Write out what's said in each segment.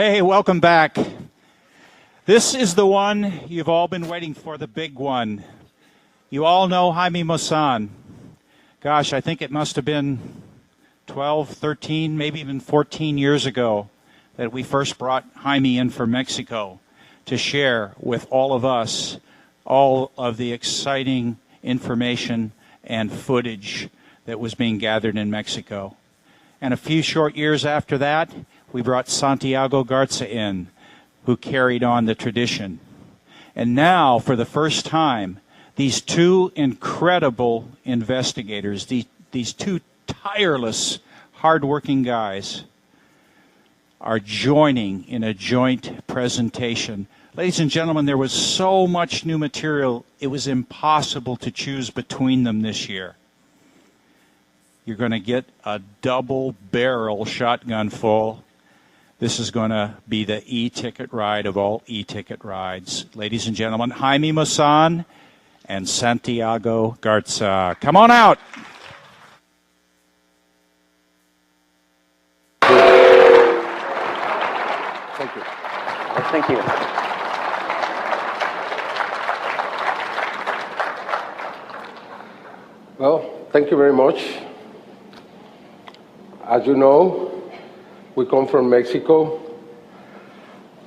Hey, welcome back. This is the one you've all been waiting for, the big one. You all know Jaime Maussan. Gosh, I think it must have been 12, 13, maybe even 14 years ago that we first brought Jaime in from Mexico to share with all of us all of the exciting information and footage that was being gathered in Mexico. And a few short years after that, we brought Santiago Garza in, who carried on the tradition. And now, for the first time, these two incredible investigators, these two tireless, hardworking guys, are joining in a joint presentation. Ladies and gentlemen, there was so much new material, it was impossible to choose between them this year. You're going to get a double-barrel shotgun full. This is going to be the e-ticket ride of all e-ticket rides. Ladies and gentlemen, Jaime Maussan and Santiago Garza. Come on out. Thank you. Thank you. Well, thank you very much. As you know, we come from Mexico.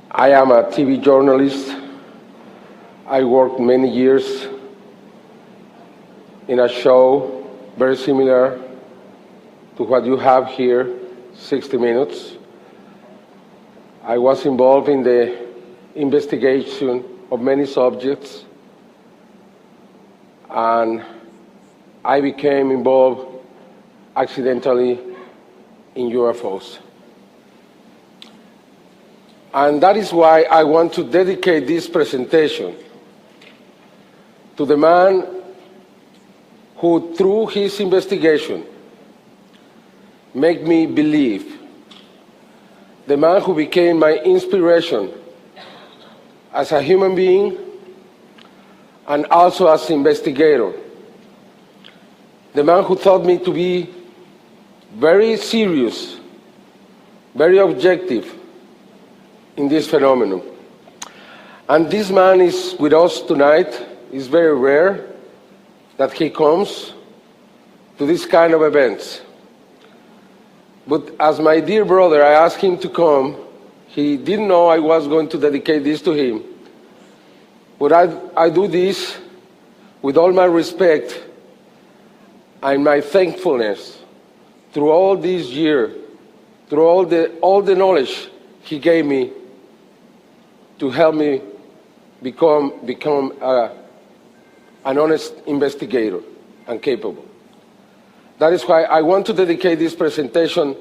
I am a TV journalist. I worked many years in a show very similar to what you have here, 60 Minutes. I was involved in the investigation of many subjects, and I became involved accidentally in UFOs. And that is why I want to dedicate this presentation to the man who, through his investigation, made me believe, the man who became my inspiration as a human being and also as an investigator, the man who taught me to be very serious, very objective in this phenomenon. And this man is with us tonight. It's very rare that he comes to this kind of events. But as my dear brother, I asked him to come. He didn't know I was going to dedicate this to him. But I do this with all my respect and my thankfulness through all these years, through all the knowledge he gave me to help me become an honest investigator and capable. That is why I want to dedicate this presentation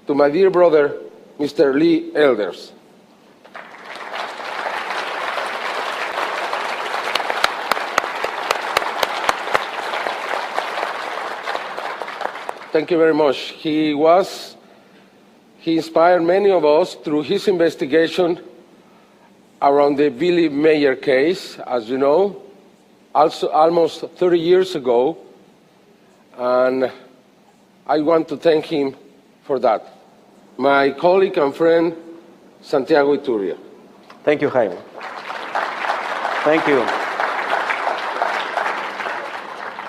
to my dear brother, Mr. Lee Elders. Thank you very much. He inspired many of us through his investigation around the Billy Mayer case, as you know, also almost 30 years ago, and I want to thank him for that. My colleague and friend, Santiago Iturria. Thank you, Jaime. Thank you.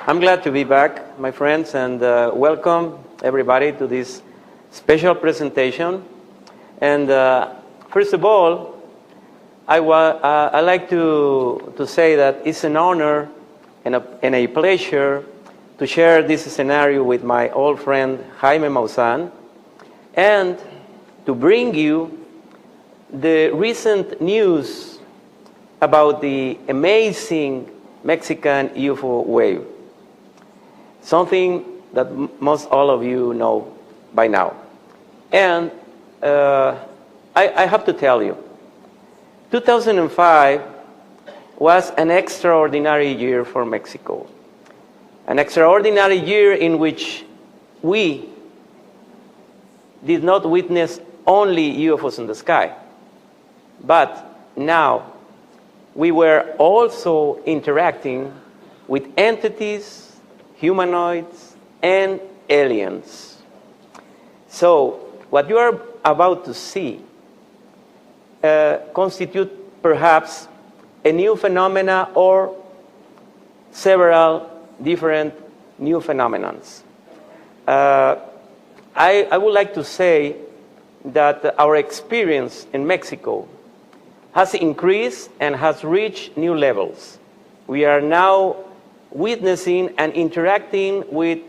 I'm glad to be back, my friends, and welcome everybody to this special presentation. And first of all, I like to say that it's an honor and a pleasure to share this scenario with my old friend Jaime Maussan and to bring you the recent news about the amazing Mexican UFO wave, something that most all of you know by now. And I have to tell you, 2005 was an extraordinary year for Mexico. An extraordinary year in which we did not witness only UFOs in the sky, but now we were also interacting with entities, humanoids, and aliens. So what you are about to see constitute perhaps a new phenomena or several different new phenomenons. I would like to say that our experience in Mexico has increased and has reached new levels. We are now witnessing and interacting with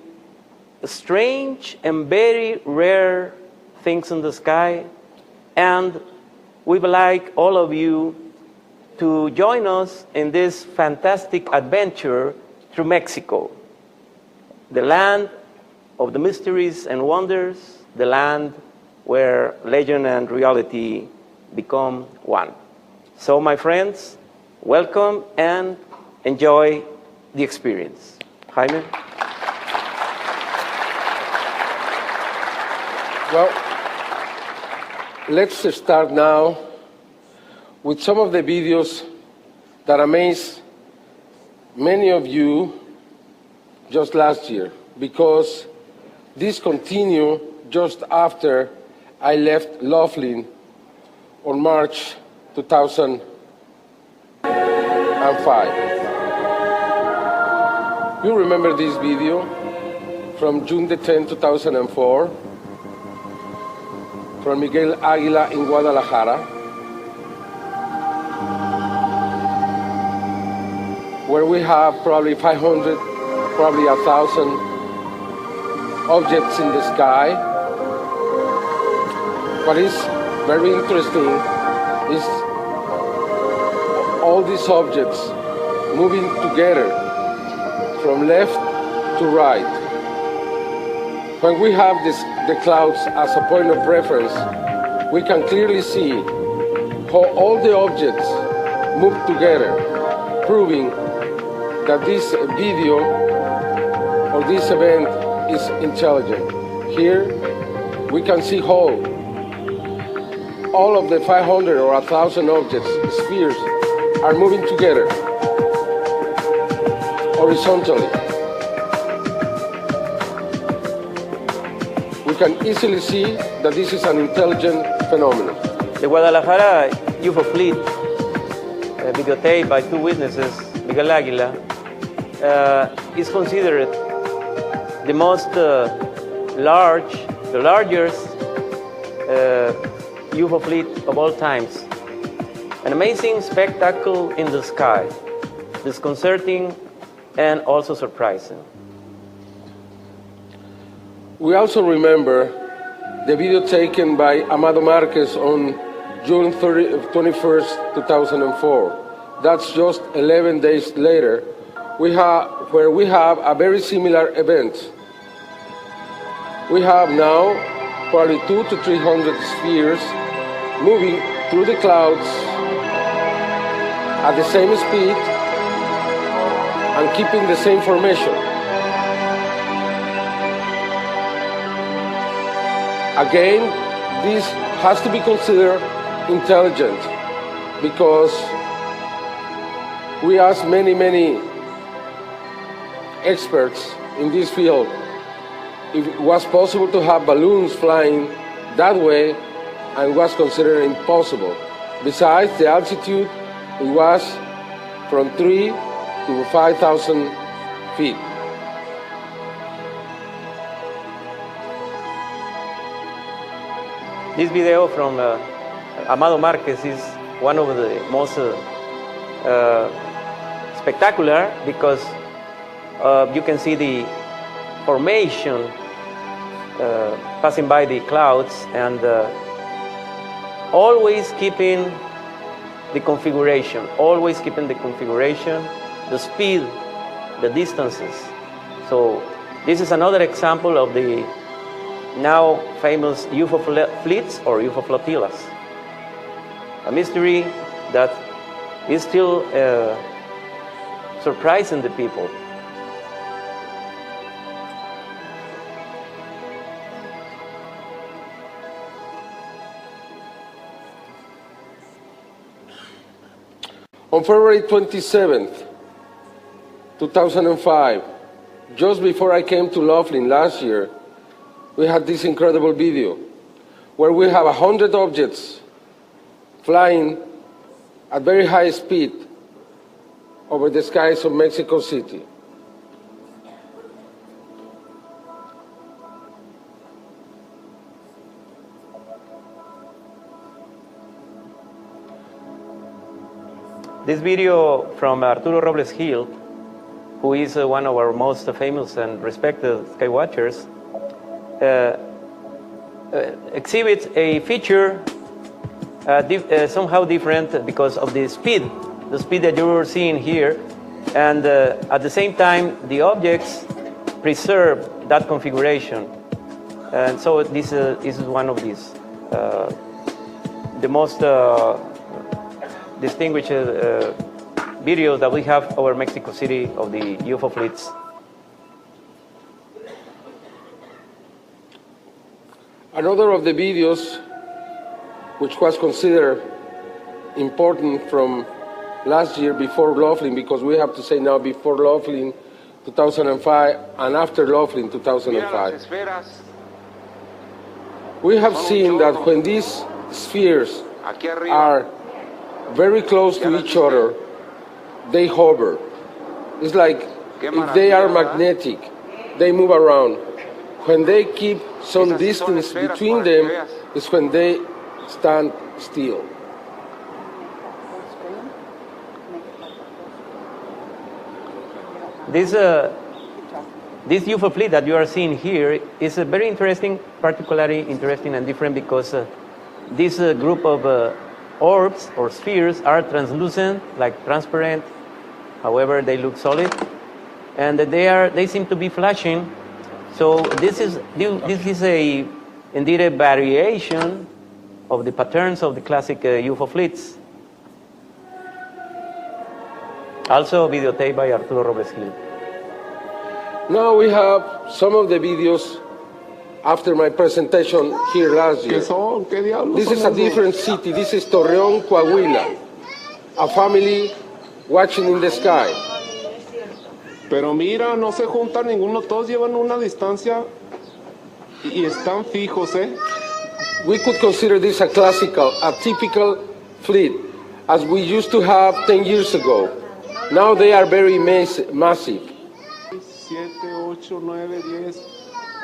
strange and very rare things in the sky, and we would like all of you to join us in this fantastic adventure through Mexico, the land of the mysteries and wonders, the land where legend and reality become one. So, my friends, welcome and enjoy the experience. Jaime? Well, let's start now with some of the videos that amazed many of you just last year, because these continue just after I left Laughlin on March 2005. You remember this video from June the 10th, 2004, from Miguel Aguila in Guadalajara, where we have probably 500, probably 1,000 objects in the sky. What is very interesting is all these objects moving together from left to right. When we have the clouds as a point of reference, we can clearly see how all the objects move together, proving that this video or this event is intelligent. Here we can see how all of the 500 or 1,000 objects, spheres, are moving together horizontally. We can easily see that this is an intelligent phenomenon. The Guadalajara UFO fleet, videotaped by two witnesses, Miguel Aguila, is considered the most the largest UFO fleet of all times. An amazing spectacle in the sky, disconcerting and also surprising. We also remember the video taken by Amado Marquez on June 21st, 2004. That's just 11 days later, where we have a very similar event. We have now probably 200 to 300 spheres moving through the clouds at the same speed and keeping the same formation. Again, this has to be considered intelligent, because we asked many experts in this field if it was possible to have balloons flying that way, and it was considered impossible. Besides the altitude, it was from 3 to 5,000 feet. This video from Amado Marquez is one of the most spectacular, because you can see the formation passing by the clouds, and always keeping the configuration, the speed, the distances. So this is another example of the now famous UFO fleets or UFO flotillas. A mystery that is still surprising the people. On February 27th, 2005, just before I came to Laughlin last year, we had this incredible video where we have 100 objects flying at very high speed over the skies of Mexico City. This video from Arturo Robles Gil, who is one of our most famous and respected skywatchers, exhibits a feature somehow different because of the speed that you're seeing here, and at the same time the objects preserve that configuration. And so this is one of these, the most distinguished videos that we have over Mexico City of the UFO fleets. Another of the videos which was considered important from last year before Laughlin, because we have to say now before Laughlin 2005 and after Laughlin 2005. We have seen that when these spheres are very close to each other, they hover. It's like if they are magnetic, they move around. When they keep some distance between them is when they stand still. This UFO fleet that you are seeing here is very interesting, particularly interesting and different because this group of orbs or spheres are translucent, like transparent. However, they look solid, and they seem to be flashing. So this is indeed a variation of the patterns of the classic UFO fleets. Also videotaped by Arturo Robles Gil. Now we have some of the videos after my presentation here last year. This is a different city. This is Torreón, Coahuila. A family watching in the sky. Pero mira, no se juntan ninguno, todos llevan una distancia y están fijos, ¿eh? We could consider this a typical fleet, as we used to have 10 years ago. Now they are very massive. 7, 8, 9, 10,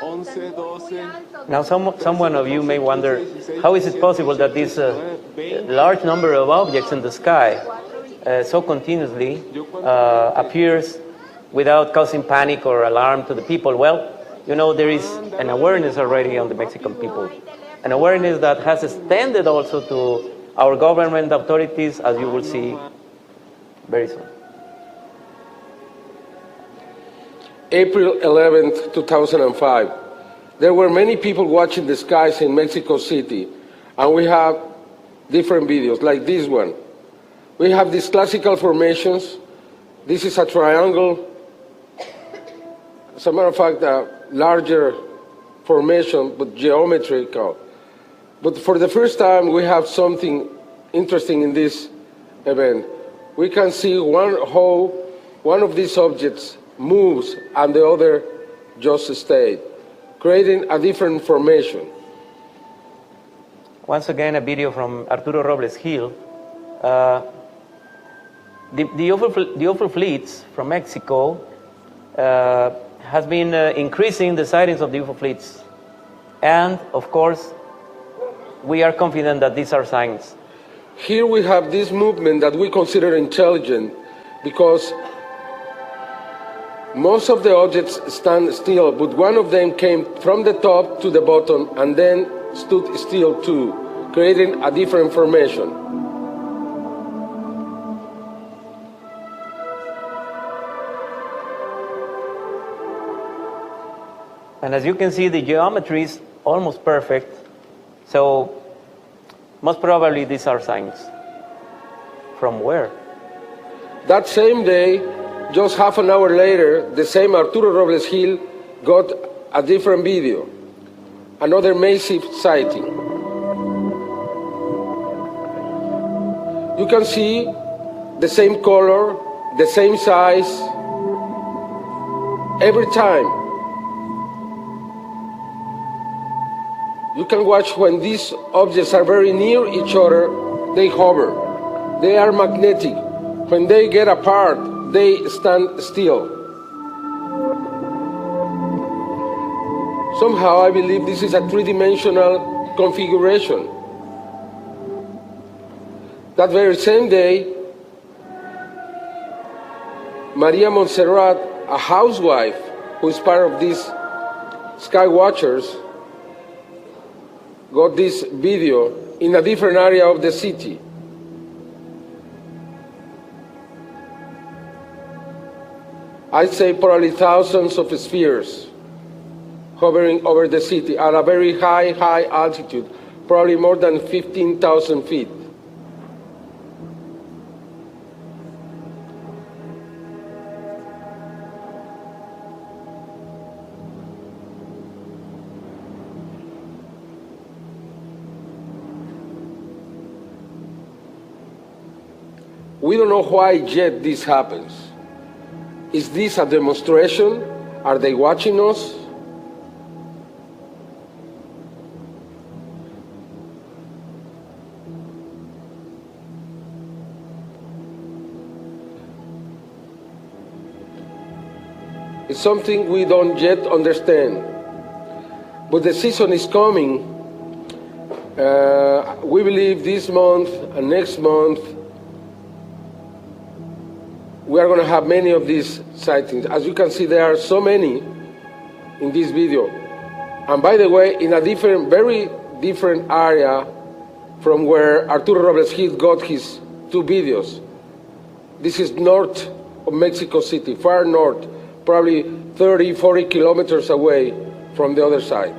11, 12. Now, someone of you may wonder, how is it possible that this large number of objects in the sky so continuously appears without causing panic or alarm to the people? Well, you know, there is an awareness already on the Mexican people, an awareness that has extended also to our government authorities, as you will see very soon. April 11th, 2005. There were many people watching the skies in Mexico City, and we have different videos, like this one. We have these classical formations. This is a triangle. As a matter of fact, a larger formation, but geometrical. But for the first time, we have something interesting in this event. We can see how one of these objects moves and the other just stayed, creating a different formation. Once again, a video from Arturo Robles Gil. The UFO fleets from Mexico has been increasing the sightings of the UFO fleets. And, of course, we are confident that these are signs. Here we have this movement that we consider intelligent because most of the objects stand still, but one of them came from the top to the bottom and then stood still too, creating a different formation. And as you can see, the geometry is almost perfect. So most probably these are signs. From where? That same day, just half an hour later, the same Arturo Robles Gil got a different video, another massive sighting. You can see the same color, the same size, every time. You can watch when these objects are very near each other, they hover. They are magnetic. When they get apart, they stand still. Somehow I believe this is a three-dimensional configuration. That very same day, Maria Montserrat, a housewife who is part of these Sky Watchers, got this video in a different area of the city. I'd say probably thousands of spheres hovering over the city at a very high altitude, probably more than 15,000 feet. We don't know why yet this happens. Is this a demonstration? Are they watching us? It's something we don't yet understand. But the season is coming. We believe this month and next month we are going to have many of these sightings. As you can see, there are so many in this video. And by the way, in a very different area from where Arturo Robles Gil got his two videos. This is north of Mexico City, far north, probably 30, 40 kilometers away from the other side.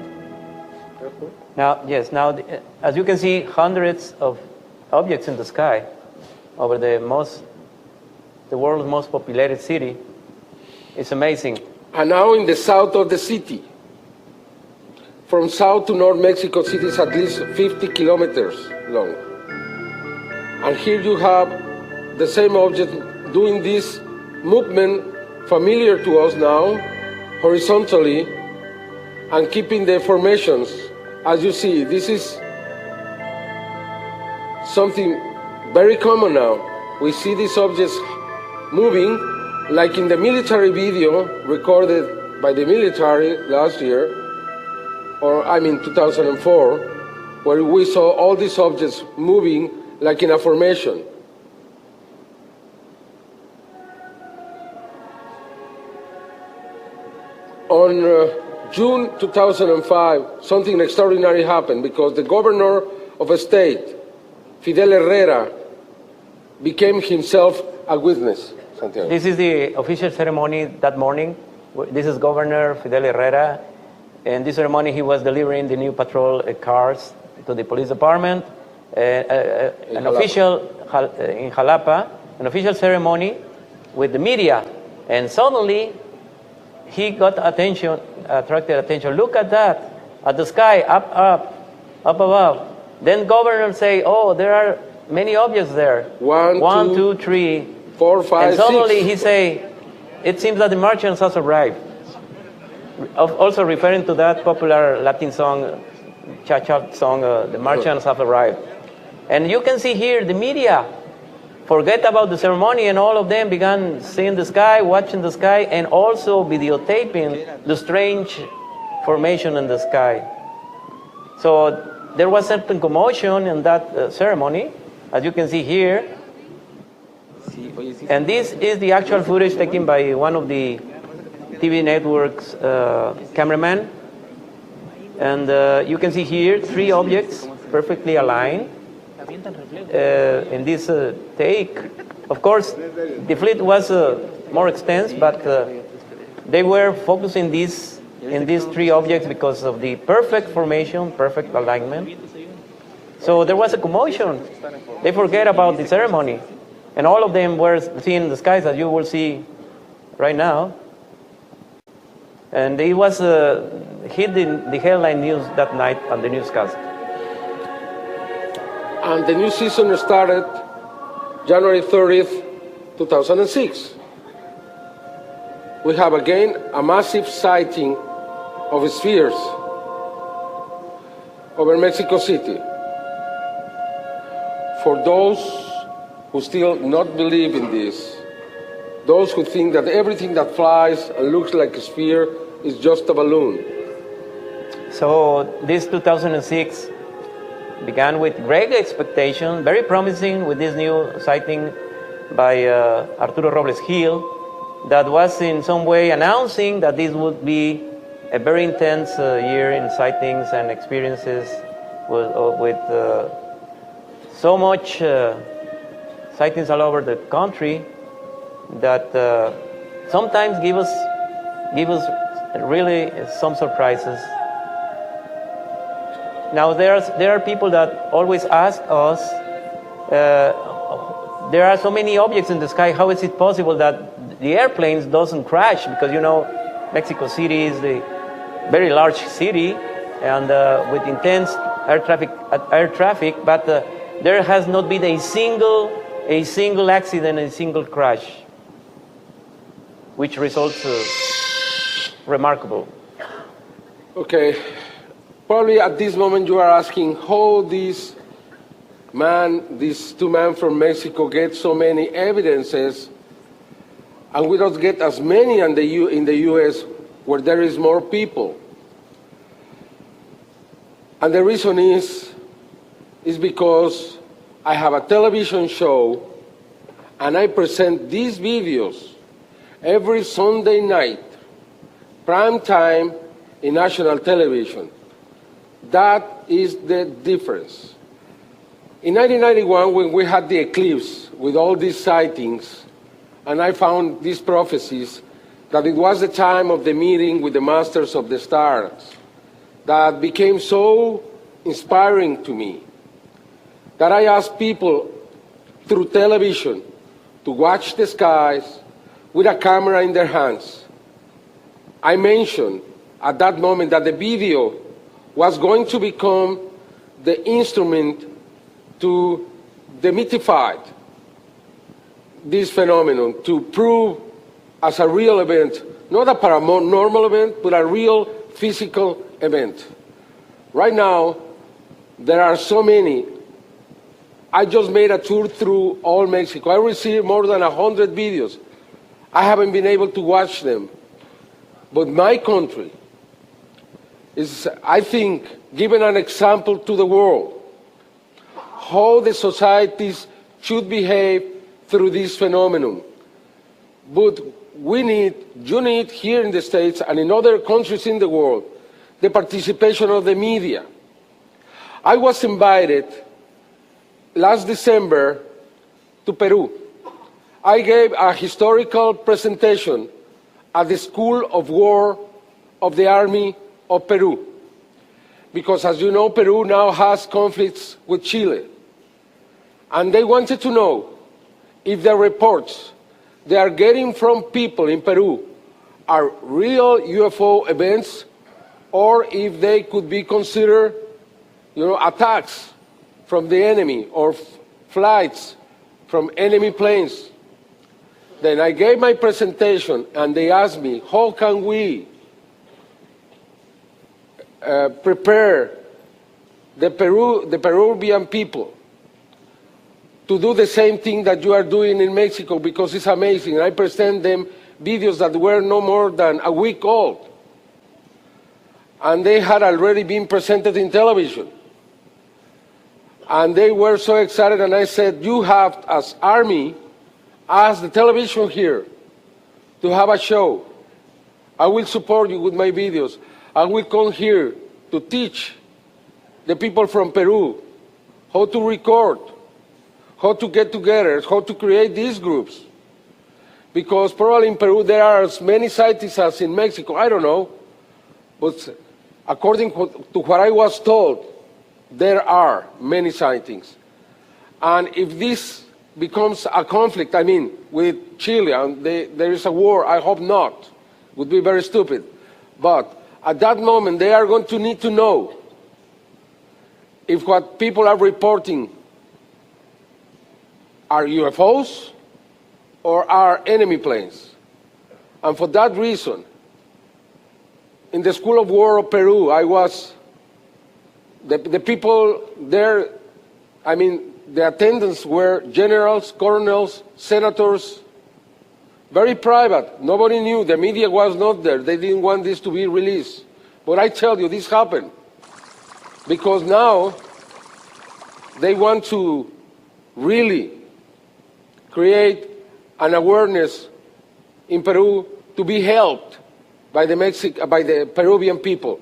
Now, yes, as you can see, hundreds of objects in the sky over the world's most populated city. It's amazing. And now in the south of the city. From south to north, Mexico City is at least 50 kilometers long. And here you have the same object doing this movement familiar to us now, horizontally, and keeping the formations. As you see, this is something very common now. We see these objects moving, like in the military video recorded by the military last year, or 2004, where we saw all these objects moving like in a formation. On June 2005, something extraordinary happened because the governor of a state, Fidel Herrera, became himself a witness. Santiago. This is the official ceremony that morning. This is Governor Fidel Herrera. In this ceremony, he was delivering the new patrol cars to the police department. An official in Jalapa, an official ceremony with the media. And suddenly, he got attracted attention. Look at that, at the sky, up above. Then governor say, oh, there are many objects there. One, two, three. 4, 5, and suddenly 6. he say, it seems that the Martians has arrived. Also referring to that popular Latin song, cha-cha song, the Martians have arrived. And you can see here the media forget about the ceremony and all of them began seeing the sky, watching the sky, and also videotaping the strange formation in the sky. So there was certain commotion in that ceremony, as you can see here. And this is the actual footage taken by one of the TV network's cameramen. And you can see here 3 objects perfectly aligned in this take. Of course, the fleet was more extensive, but they were focusing in these 3 objects because of the perfect formation, perfect alignment. So there was a commotion. They forget about the ceremony. And all of them were seeing the skies, as you will see right now. And it was hit the headline news that night on the newscast. And the new season started January 30th, 2006. We have again a massive sighting of spheres over Mexico City. for those who still not believe in this, those who think that everything that flies and looks like a sphere is just a balloon. So this 2006 began with great expectation, very promising with this new sighting by Arturo Robles Gil that was in some way announcing that this would be a very intense year in sightings and experiences with so much sightings all over the country that sometimes give us really some surprises. Now there are people that always ask us, there are so many objects in the sky, how is it possible that the airplanes doesn't crash? Because you know, Mexico City is a very large city and with intense air traffic, but there has not been a single accident, a single crash, which results remarkable. Okay. Probably at this moment you are asking how these two men from Mexico get so many evidences and we don't get as many in the US where there is more people. And the reason is because I have a television show and I present these videos every Sunday night, prime time in national television. That is the difference. In 1991, when we had the eclipse with all these sightings, and I found these prophecies, that it was the time of the meeting with the masters of the stars, that became so inspiring to me, that I asked people through television to watch the skies with a camera in their hands. I mentioned at that moment that the video was going to become the instrument to demystify this phenomenon, to prove as a real event, not a paranormal event, but a real physical event. Right now, there are so many. I just made a tour through all Mexico. I received more than 100 videos. I haven't been able to watch them. But my country is, I think, giving an example to the world how the societies should behave through this phenomenon. But you need here in the States and in other countries in the world, the participation of the media. I was invited last December to Peru. I gave a historical presentation at the School of War of the Army of Peru. Because as you know, Peru now has conflicts with Chile. And they wanted to know if the reports they are getting from people in Peru are real UFO events or if they could be considered, attacks from the enemy or flights from enemy planes. Then I gave my presentation and they asked me, how can we prepare the Peruvian people to do the same thing that you are doing in Mexico, because it's amazing. And I present them videos that were no more than a week old. And they had already been presented in television. And they were so excited, and I said, you have, as Army, as the television here, to have a show. I will support you with my videos. I will come here to teach the people from Peru how to record, how to get together, how to create these groups. Because probably in Peru there are as many sightings as in Mexico, I don't know. But according to what I was told, there are many sightings. And if this becomes a conflict, with Chile, and there is a war, I hope not. It would be very stupid. But at that moment, they are going to need to know if what people are reporting are UFOs or are enemy planes. And for that reason, in the School of War of Peru, I was, the people there, the attendants were generals, colonels, senators, very private. Nobody knew. The media was not there. They didn't want this to be released. But I tell you, this happened. Because now they want to really create an awareness in Peru to be helped by the Peruvian people.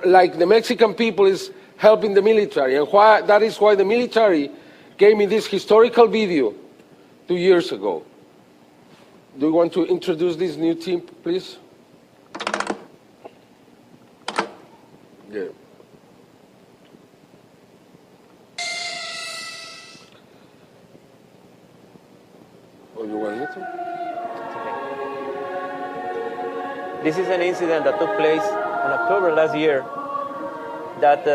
Like the Mexican people is helping the military. And that is why the military gave me this historical video 2 years ago. Do you want to introduce this new team, please? Yeah. Oh, you want me to? This is an incident that took place in October last year that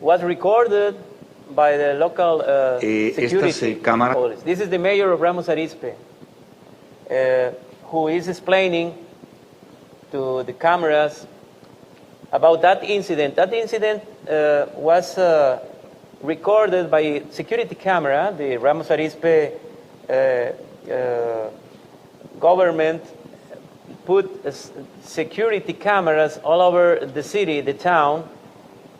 was recorded by the local security police. This is the mayor of Ramos Arizpe, who is explaining to the cameras about that incident. That incident was recorded by security camera. The Ramos Arizpe government put security cameras all over the city, the town,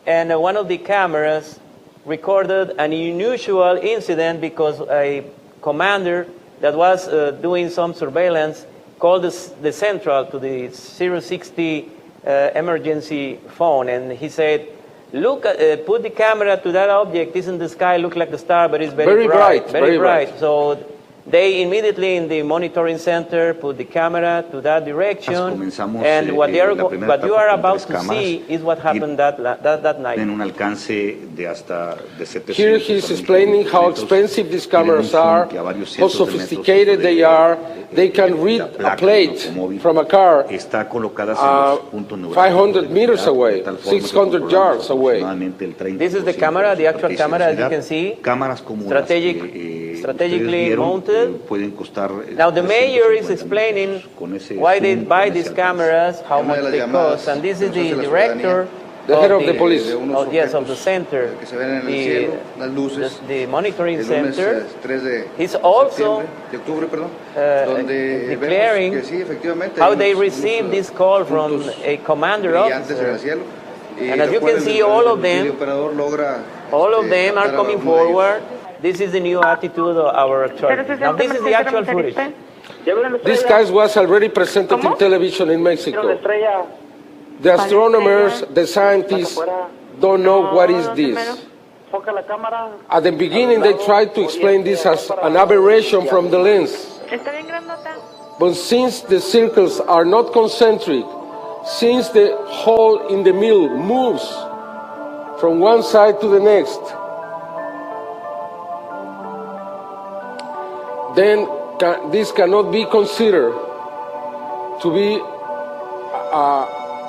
and one of the cameras recorded an unusual incident because a commander that was doing some surveillance called the central to the 060 emergency phone, and he said, "Look, put the camera to that object. It's in the sky, look like a star, but it's very bright, very bright." So they immediately in the monitoring center put the camera to that direction, and what you are about to see is what happened that night. Here he's explaining how expensive these cameras are, how sophisticated they are. They can read a plate from a car 500 meters away, 600 yards away. This is the camera, the actual camera, as you can see, strategically mounted. Now the mayor is explaining why they buy these cameras, how much they cost, and this is the director, the head of the police. Yes, of the center, the monitoring center. He's also declaring how they received this call from a commander officer. And as you can see, all of them are coming forward. This is the new attitude of our authorities. Now, this is the actual footage. This guy was already presented in television in Mexico. The astronomers, the scientists don't know what is this. At the beginning, they tried to explain this as an aberration from the lens. But since the circles are not concentric, since the hole in the middle moves from one side to the next, then this cannot be considered to be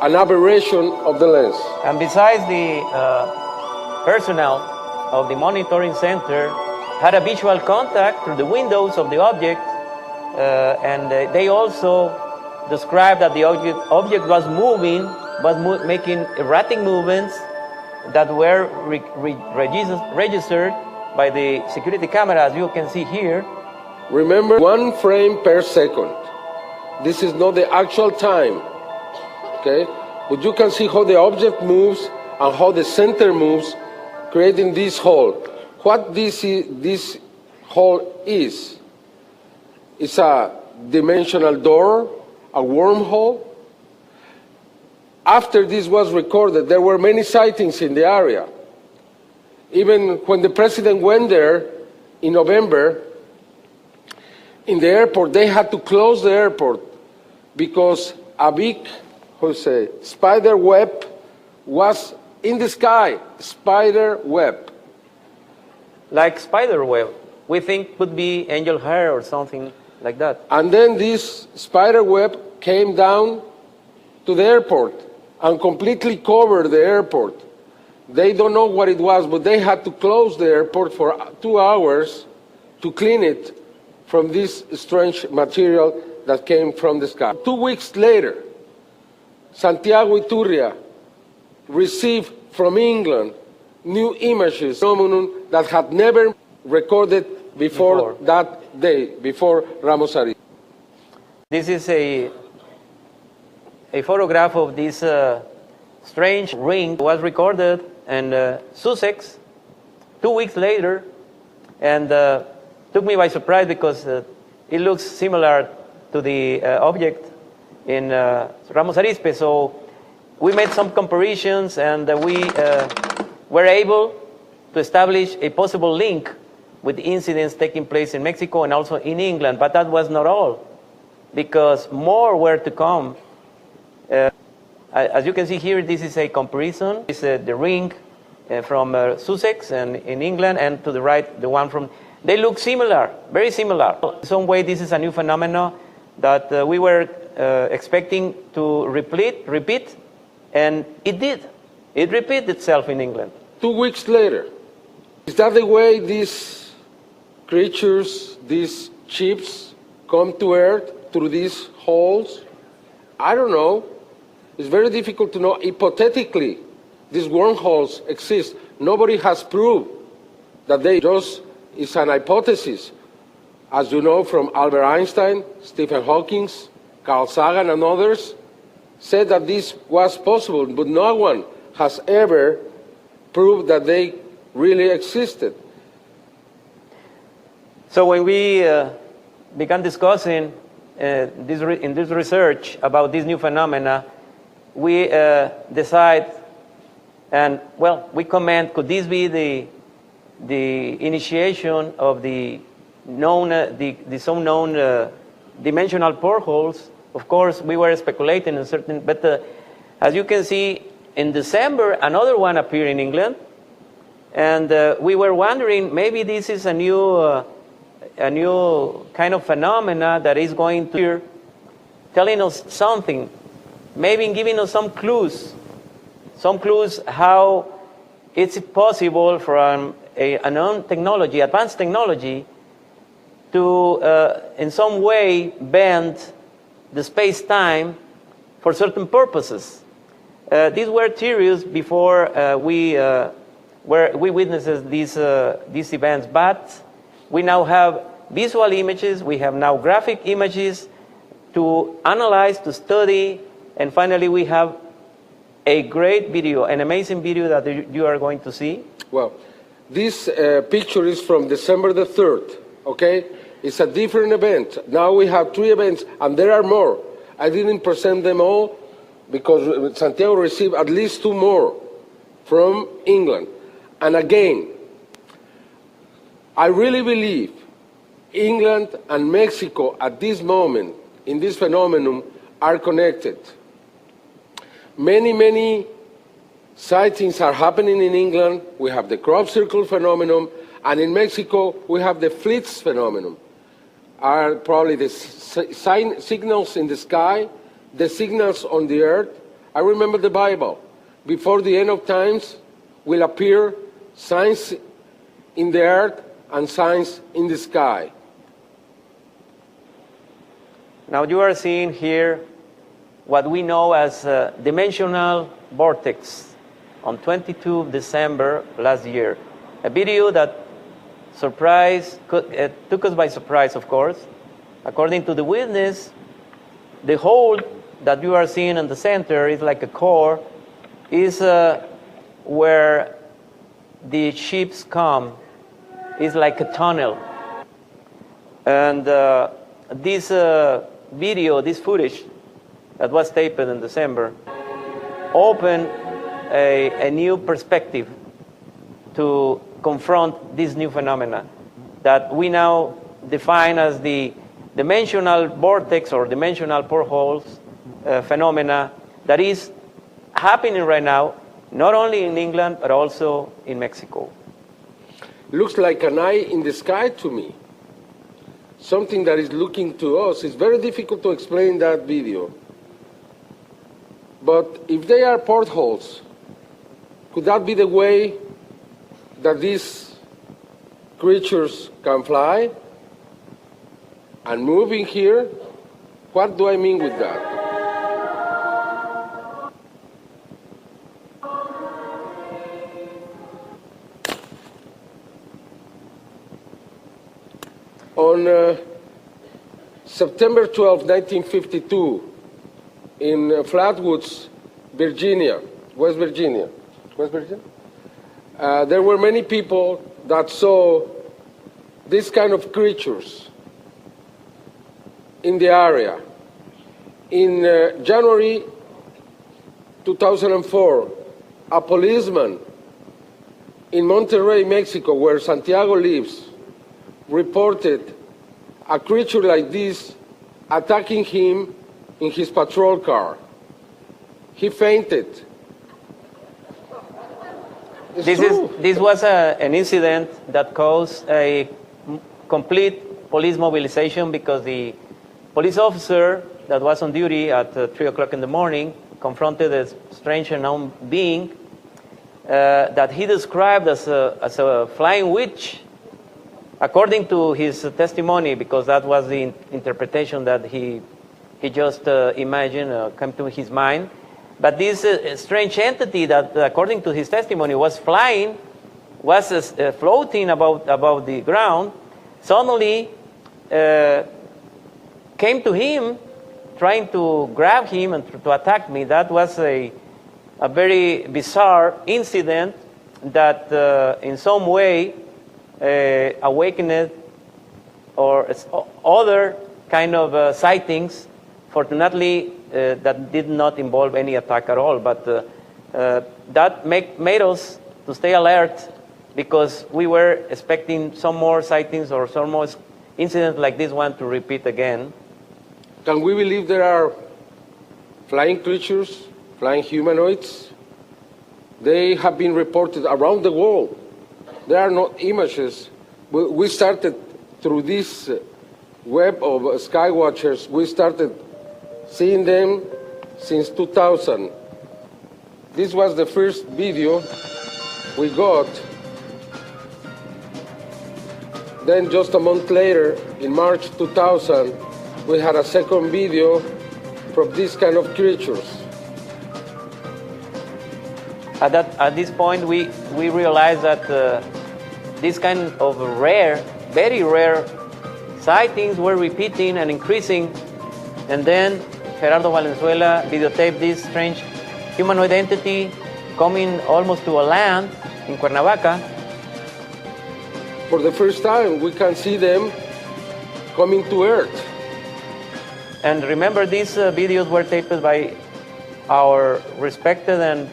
an aberration of the lens. And besides, the personnel of the monitoring center had a visual contact through the windows of the object, and they also described that the object was moving, making erratic movements that were registered by the security camera, as you can see here. Remember, 1 frame per second. This is not the actual time, okay? But you can see how the object moves and how the center moves, creating this hole. What this hole is, it's a dimensional door, a wormhole. After this was recorded, there were many sightings in the area. Even when the president went there in November, in the airport, they had to close the airport because a big, spider web was in the sky. Spider web. Like spider web. We think could be angel hair or something like that. And then this spider web came down to the airport and completely covered the airport. They don't know what it was, but they had to close the airport for 2 hours to clean it from this strange material that came from the sky. 2 weeks later, Santiago Iturria received from England new images, phenomenon that had never recorded before that day, before Ramos Arizpe. This is a photograph of this strange ring. It was recorded in Sussex 2 weeks later, and took me by surprise because it looks similar to the object in Ramos Arizpe. So we made some comparisons, and we were able to establish a possible link with incidents taking place in Mexico and also in England. But that was not all, because more were to come. As you can see here, this is a comparison. This is the ring from Sussex and in England, and to the right, the one from... They look similar, very similar. In some way, this is a new phenomenon that we were expecting to repeat, and it did. It repeated itself in England. 2 weeks later. Is that the way these creatures, these ships, come to Earth through these holes? I don't know. It's very difficult to know. Hypothetically, these wormholes exist. Nobody has proved that they just is an hypothesis. As you know from Albert Einstein, Stephen Hawking, Carl Sagan, and others, said that this was possible, but no one has ever proved that they really existed. So when we began discussing in this research about this new phenomena, we decide, and well, we comment, could this be the initiation of the known, the some known dimensional portholes? Of course, we were speculating in certain, but as you can see, in December, another one appeared in England, and we were wondering, maybe this is a new kind of phenomena that is going to telling us something, maybe giving us some clues how it's possible from a known technology, advanced technology, to in some way bend the space-time for certain purposes. These were theories before we witnessed these events, but we now have visual images, we have now graphic images to analyze, to study, and finally we have a great video, an amazing video that you are going to see. Well, this picture is from December the 3rd, okay? It's a different event. Now we have 3 events, and there are more. I didn't present them all because Santiago received at least 2 more from England. And again, I really believe England and Mexico at this moment, in this phenomenon, are connected. Many sightings are happening in England. We have the crop circle phenomenon, and in Mexico, we have the fleets phenomenon. Are probably the signals in the sky, the signals on the earth. I remember the Bible. Before the end of times will appear signs in the earth and signs in the sky. Now you are seeing here what we know as a dimensional vortex on 22 December last year. A video that took us by surprise, of course. According to the witness, the hole that you are seeing in the center is like a core, is where the ships come, is like a tunnel. And this video, this footage that was taped in December, opened a new perspective to confront this new phenomena that we now define as the dimensional vortex or dimensional portholes phenomena that is happening right now, not only in England, but also in Mexico. Looks like an eye in the sky to me. Something that is looking to us. It's very difficult to explain that video. But if they are portholes, could that be the way that these creatures can fly and move in here? What do I mean with that? On September 12, 1952, in Flatwoods, Virginia, West Virginia, there were many people that saw this kind of creatures in the area. In January 2004, a policeman in Monterrey, Mexico, where Santiago lives, reported a creature like this attacking him in his patrol car. He fainted. This was an incident that caused a complete police mobilization because the police officer that was on duty at 3 o'clock in the morning confronted a strange unknown being that he described as a flying witch, according to his testimony, because that was the interpretation that he just imagined, came to his mind. But this strange entity that, according to his testimony, was flying, was floating above the ground, suddenly came to him, trying to grab him and to attack me. That was a very bizarre incident that in some way awakened or other kind of sightings. Fortunately, that did not involve any attack at all, but that made us to stay alert because we were expecting some more sightings or some more incidents like this one to repeat again. Can we believe there are flying creatures, flying humanoids? They have been reported around the world. There are not images. We started through this web of skywatchers, we started seeing them since 2000. This was the first video we got. Then just a month later, in March 2000, we had a second video from these kind of creatures. At this point, we realized that this kind of very rare sightings were repeating and increasing. And then Gerardo Valenzuela videotaped this strange humanoid entity coming almost to a land in Cuernavaca. For the first time, we can see them coming to Earth. And remember, these videos were taped by our respected and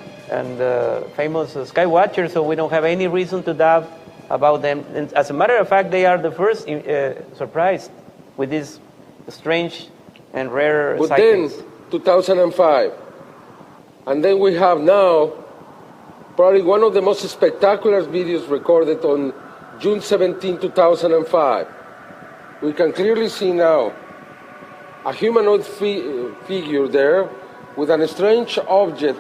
famous sky watchers, so we don't have any reason to doubt about them. And as a matter of fact, they are the first surprised with these strange and rare but sightings. Then, 2005, and then we have now probably one of the most spectacular videos recorded on June 17, 2005. We can clearly see now a humanoid figure there with a strange object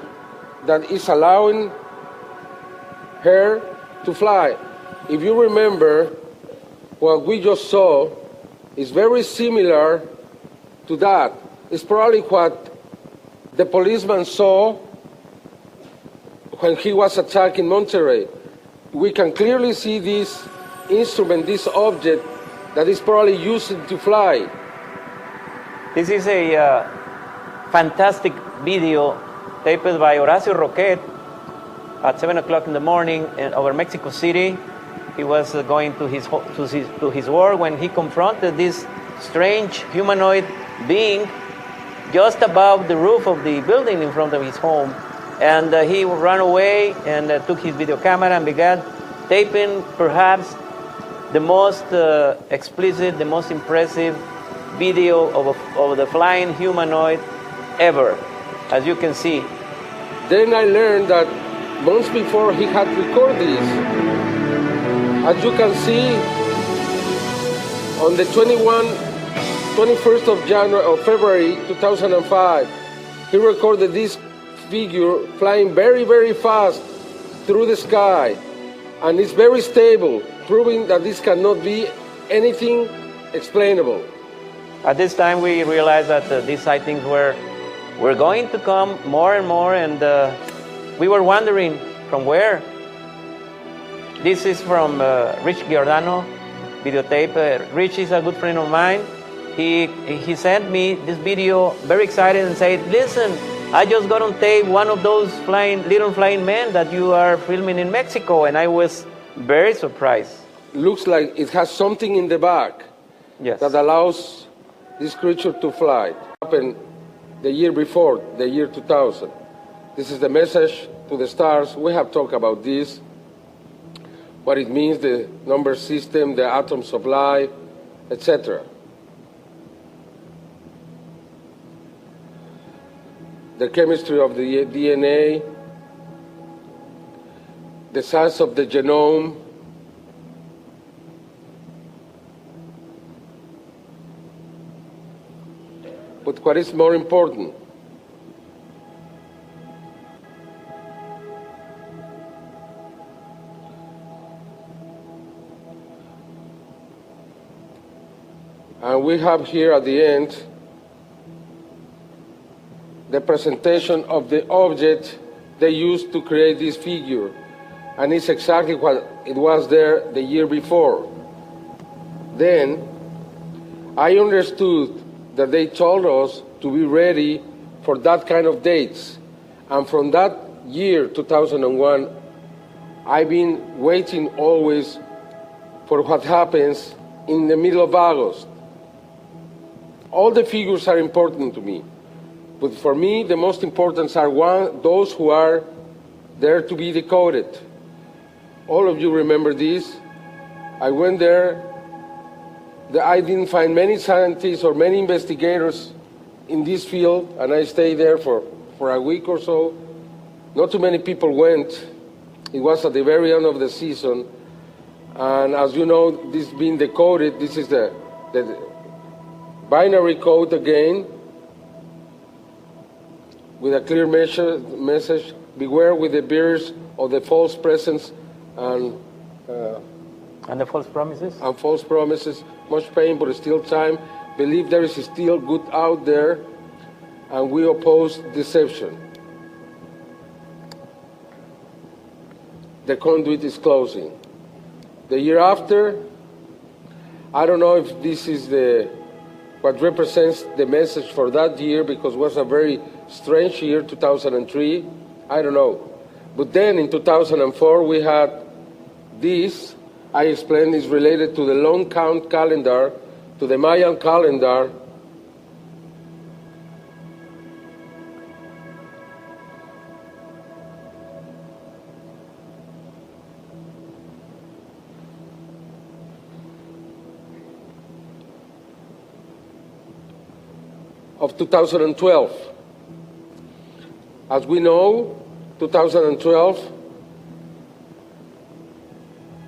that is allowing her to fly. If you remember, what we just saw is very similar to that. It's probably what the policeman saw when he was attacking Monterrey. We can clearly see this instrument, this object that is probably used to fly. This is a fantastic video taped by Horacio Roquet at 7 o'clock in the morning over Mexico City. He was going to his work when he confronted this strange humanoid being just above the roof of the building in front of his home. And he ran away and took his video camera and began taping perhaps the most explicit, the most impressive video of the flying humanoid ever, as you can see. Then I learned that months before he had recorded this. As you can see, on the 21st of February 2005, he recorded this figure flying very, very fast through the sky. And it's very stable, proving that this cannot be anything explainable. At this time, we realized that these sightings were going to come more and more, and we were wondering from where. This is from Rich Giordano, videotape. Rich is a good friend of mine. He sent me this video, very excited, and said, listen, I just got on tape one of those little flying men that you are filming in Mexico, and I was very surprised. Looks like it has something in the back Yes. that allows this creature to fly. It happened the year before, the year 2000. This is the message to the stars. We have talked about this, what it means, the number system, the atoms of life, etc. The chemistry of the DNA, the size of the genome, but what is more important, and we have here at the end the presentation of the object they used to create this figure, and it's exactly what it was there the year before. Then I understood that they told us to be ready for that kind of dates, and from that year 2001 I've been waiting always for what happens in the middle of August. All the figures are important to me, but for me the most important are those who are there to be decoded. All of you remember this. I went there. I didn't find many scientists or many investigators in this field, and I stayed there for a week or so. Not too many people went. It was at the very end of the season, and as you know, this being decoded, this is the binary code again, with a clear message: beware with the bearers of the false presence and the false promises? And false promises. Much pain, but still time. Believe there is still good out there, and we oppose deception. The conduit is closing. The year after, I don't know if this is what represents the message for that year, because it was a very strange year, 2003. I don't know. But then in 2004, we had this. I explained is related to the long count calendar, to the Mayan calendar. Of 2012. As we know, 2012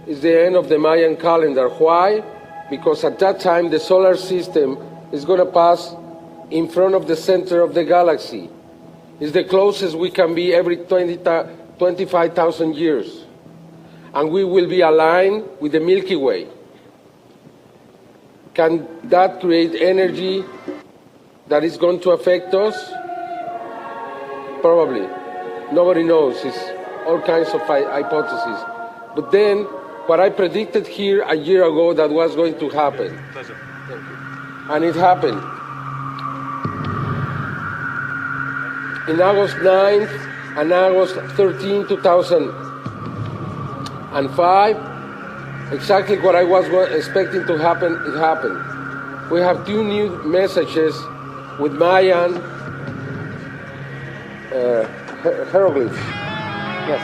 is the end of the Mayan calendar. Why? Because at that time the solar system is going to pass in front of the center of the galaxy. It's the closest we can be every 25,000 years. And we will be aligned with the Milky Way. Can that create energy that is going to affect us? Probably. Nobody knows. It's all kinds of hypotheses. But then, what I predicted here a year ago that was going to happen. Pleasure. Thank you. And it happened. In August 9th and August 13, 2005, exactly what I was expecting to happen, it happened. We have two new messages with Mayan hieroglyphs. Yes.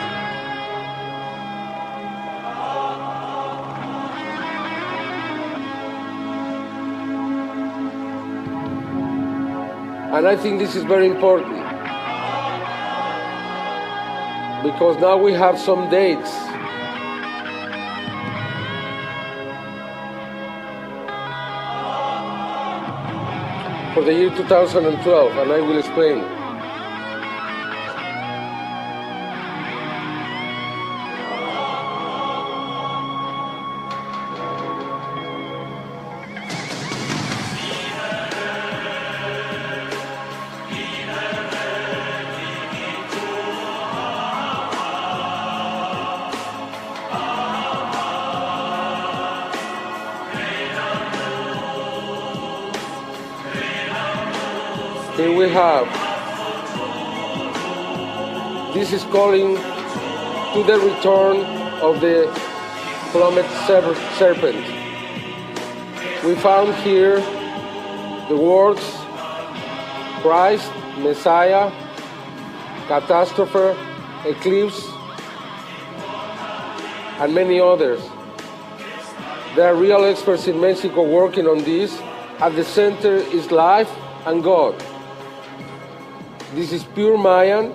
And I think this is very important, because now we have some dates. For the year 2012, and I will explain. Here we have, this is calling to the return of the plummet serpent. We found here the words Christ, Messiah, catastrophe, eclipse, and many others. There are real experts in Mexico working on this. At the center is life and God. This is pure Mayan.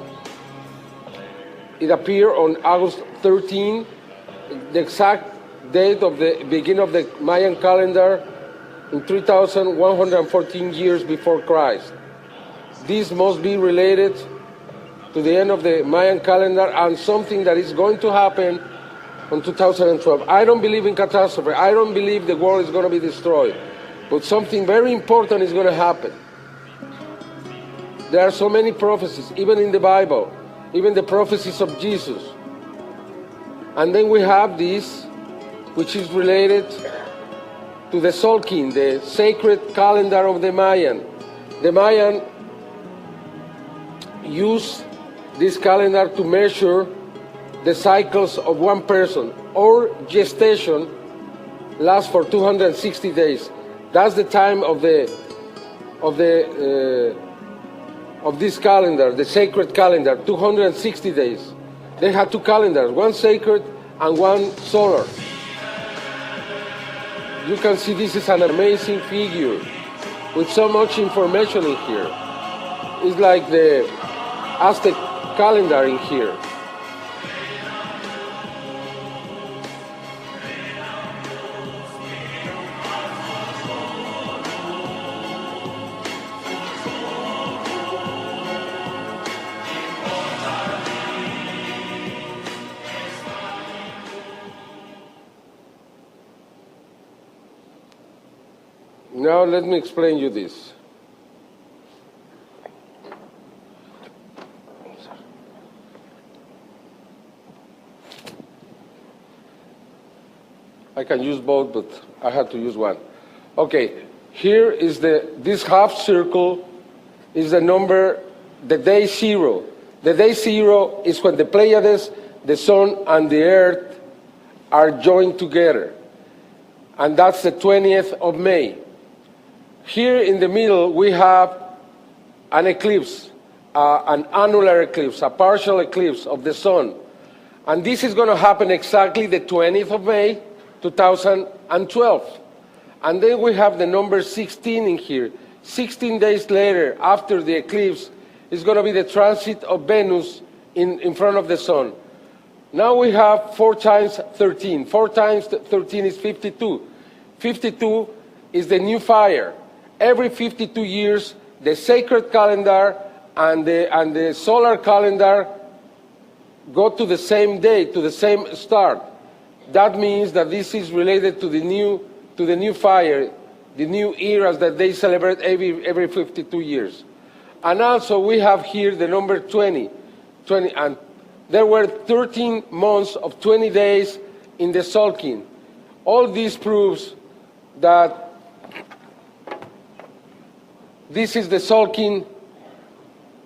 It appeared on August 13, the exact date of the beginning of the Mayan calendar in 3,114 years before Christ. This must be related to the end of the Mayan calendar and something that is going to happen in 2012. I don't believe in catastrophe. I don't believe the world is going to be destroyed. But something very important is going to happen. There are so many prophecies, even in the Bible, even the prophecies of Jesus. And then we have this, which is related to the Tzolkin, the sacred calendar of the Mayan. The Mayan used this calendar to measure the cycles of one person. Our gestation lasts for 260 days. That's the time of this calendar, the sacred calendar, 260 days. They had two calendars, one sacred and one solar. You can see this is an amazing figure with so much information in here. It's like the Aztec calendar in here. Now let me explain you this. I can use both, but I had to use one. Okay, here is this half circle is the number, the day zero. The day zero is when the Pleiades, the Sun, and the Earth are joined together. And that's the 20th of May. Here in the middle, we have an eclipse, an annular eclipse, a partial eclipse of the Sun. And this is going to happen exactly the 20th of May, 2012. And then we have the number 16 in here. 16 days later, after the eclipse, is going to be the transit of Venus in front of the Sun. Now we have 4 times 13. 4 times 13 is 52. 52 is the new fire. Every 52 years, the sacred calendar and the solar calendar go to the same day, to the same start. That means that this is related to the new fire, the new eras that they celebrate every 52 years. And also we have here the number 20, and there were 13 months of 20 days in the Tzolkin. All this proves that this is the Tzolkin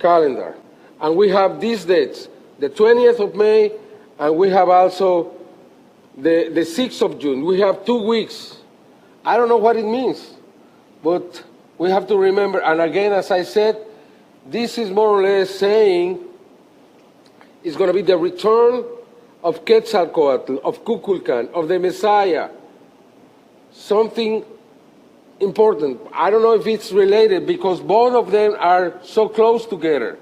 calendar. And we have these dates, the 20th of May, and we have also the 6th of June. We have 2 weeks. I don't know what it means, but we have to remember. And again, as I said, this is more or less saying it's going to be the return of Quetzalcoatl, of Kukulkan, of the Messiah. Something important. I don't know if it's related because both of them are so close together.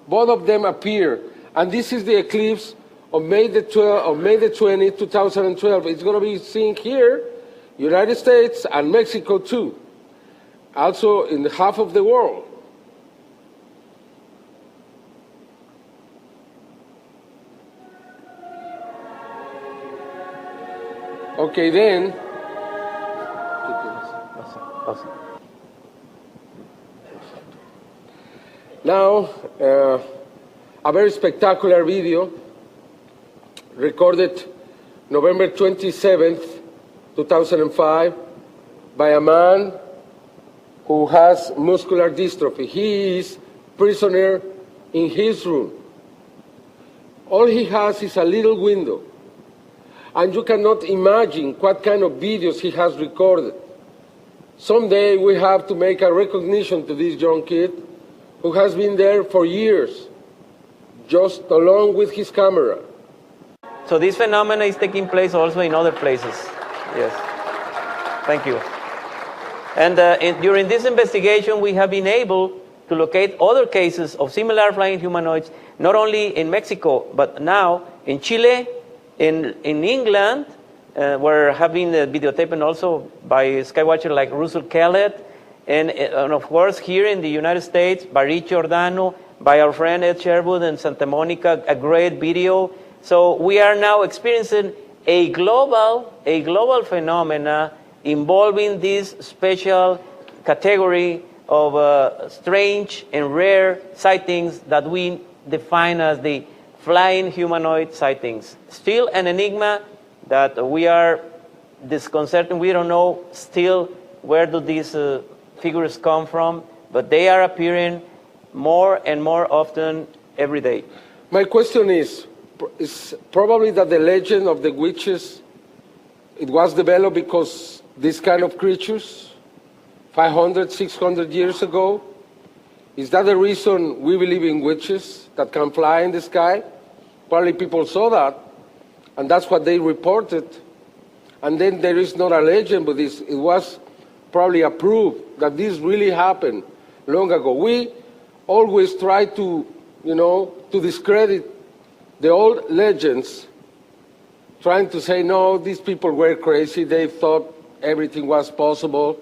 Both of them appear. And this is the eclipse of May the 20th, 2012. It's going to be seen here, United States and Mexico too. Also in half of the world. Okay, then. Now, a very spectacular video recorded November 27th, 2005, by a man who has muscular dystrophy. He is prisoner in his room. All he has is a little window. And you cannot imagine what kind of videos he has recorded. Someday we have to make a recognition to this young kid who has been there for years, just along with his camera. So this phenomenon is taking place also in other places. Yes. Thank you. And during this investigation, we have been able to locate other cases of similar flying humanoids, not only in Mexico, but now in Chile, in England, where have been videotaped also by skywatchers like Russell Kellett, and of course here in the United States, by Rich Giordano, by our friend Ed Sherwood in Santa Monica, a great video. So we are now experiencing a global phenomena involving this special category of strange and rare sightings that we define as the flying humanoid sightings. Still an enigma that we are disconcerted. We don't know still where do these figures come from, but they are appearing more and more often every day. My question is probably that the legend of the witches, it was developed because these kind of creatures 500, 600 years ago? Is that the reason we believe in witches that can fly in the sky? Probably people saw that, and that's what they reported. And then there is not a legend, but it was probably a proof that this really happened long ago. We always try to, to discredit the old legends, trying to say, no, these people were crazy, they thought everything was possible.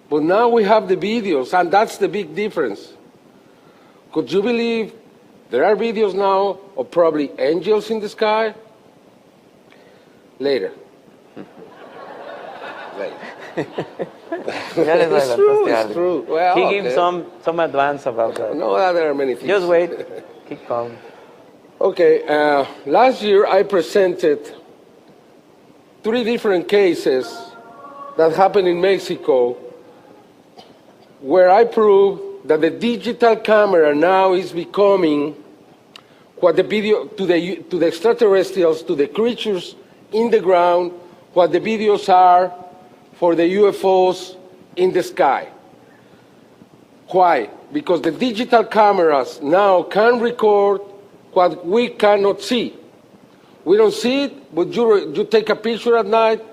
But now we have the videos, and that's the big difference. Could you believe there are videos now of probably angels in the sky? Later. It's true, it's true. Well, he gives some advance about that. No, there are many things. Just wait. Keep calm. Okay, last year I presented 3 different cases that happened in Mexico where I proved that the digital camera now is becoming what the video to the extraterrestrials, to the creatures in the ground, what the videos are for the UFOs in the sky. Why? Because the digital cameras now can record what we cannot see. We don't see it, but you take a picture at night,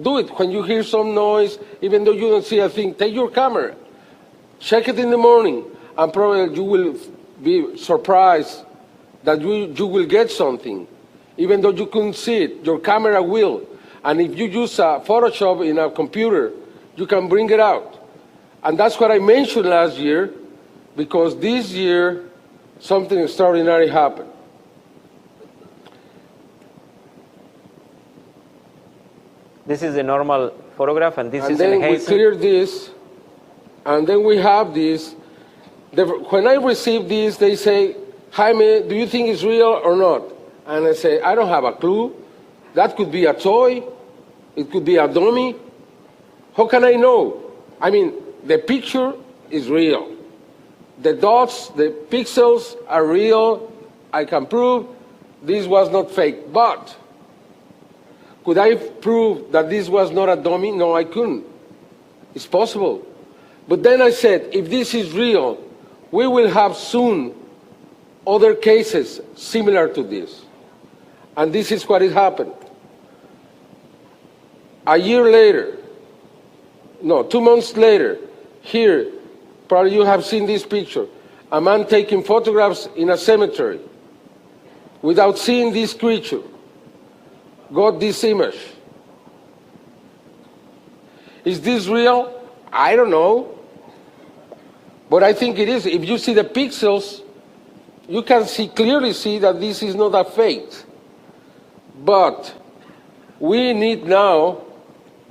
do it. When you hear some noise, even though you don't see a thing, take your camera, check it in the morning, and probably you will be surprised that you will get something. Even though you couldn't see it, your camera will. And if you use Photoshop in a computer, you can bring it out. And that's what I mentioned last year, because this year, something extraordinary happened. This is a normal photograph, and this is then we enhanced. clear this, and then we have this. When I receive this, they say, Jaime, do you think it's real or not? And I say, I don't have a clue. That could be a toy. It could be a dummy. How can I know? I mean, the picture is real. The dots, the pixels are real. I can prove this was not fake. But could I prove that this was not a dummy? No, I couldn't. It's possible. But then I said, if this is real, we will have soon other cases similar to this. And this is what has happened. A year later, no, 2 months later, here, probably you have seen this picture, a man taking photographs in a cemetery without seeing this creature, got this image. Is this real? I don't know. But I think it is. If you see the pixels, you can clearly see that this is not a fake. But we need now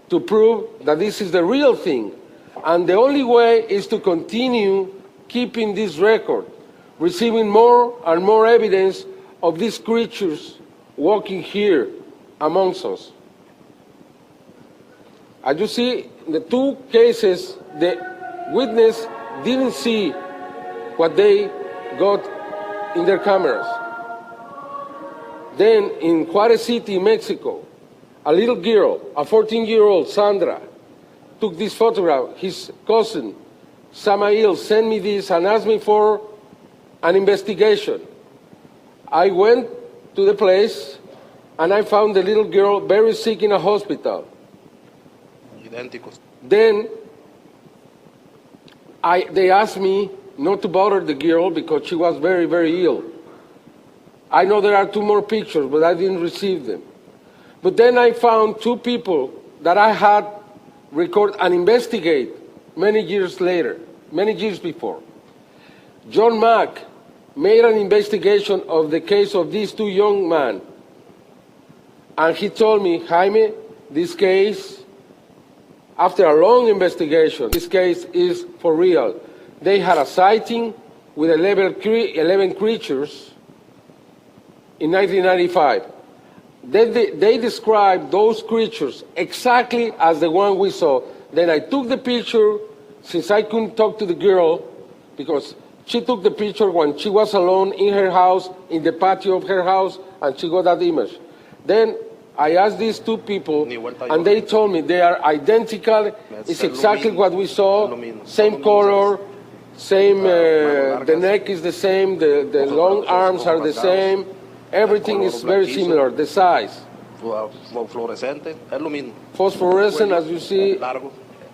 to prove that this is the real thing. And the only way is to continue keeping this record, receiving more and more evidence of these creatures walking here amongst us. As you see, the 2 cases, witness didn't see what they got in their cameras. Then in Juarez City, Mexico, a little girl, a 14-year-old, Sandra, took this photograph. His cousin, Samael, sent me this and asked me for an investigation. I went to the place and I found the little girl very sick in a hospital. Idénticos. Then they asked me not to bother the girl because she was very, very ill. I know there are 2 more pictures, but I didn't receive them. But then I found 2 people that I had record and investigate many years later, many years before. John Mack made an investigation of the case of these 2 young men. And he told me, Jaime, this case, after a long investigation, this case is for real. They had a sighting with 11 creatures in 1995. They described those creatures exactly as the one we saw. Then I took the picture, since I couldn't talk to the girl, because she took the picture when she was alone in her house, in the patio of her house, and she got that image. Then I asked these 2 people, and they told me they are identical. It's exactly what we saw, same color, same, the neck is the same, the long arms are the same. Everything is very similar, the size. Fluorescente, es lo mismo. Phosphorescent, as you see, Largo,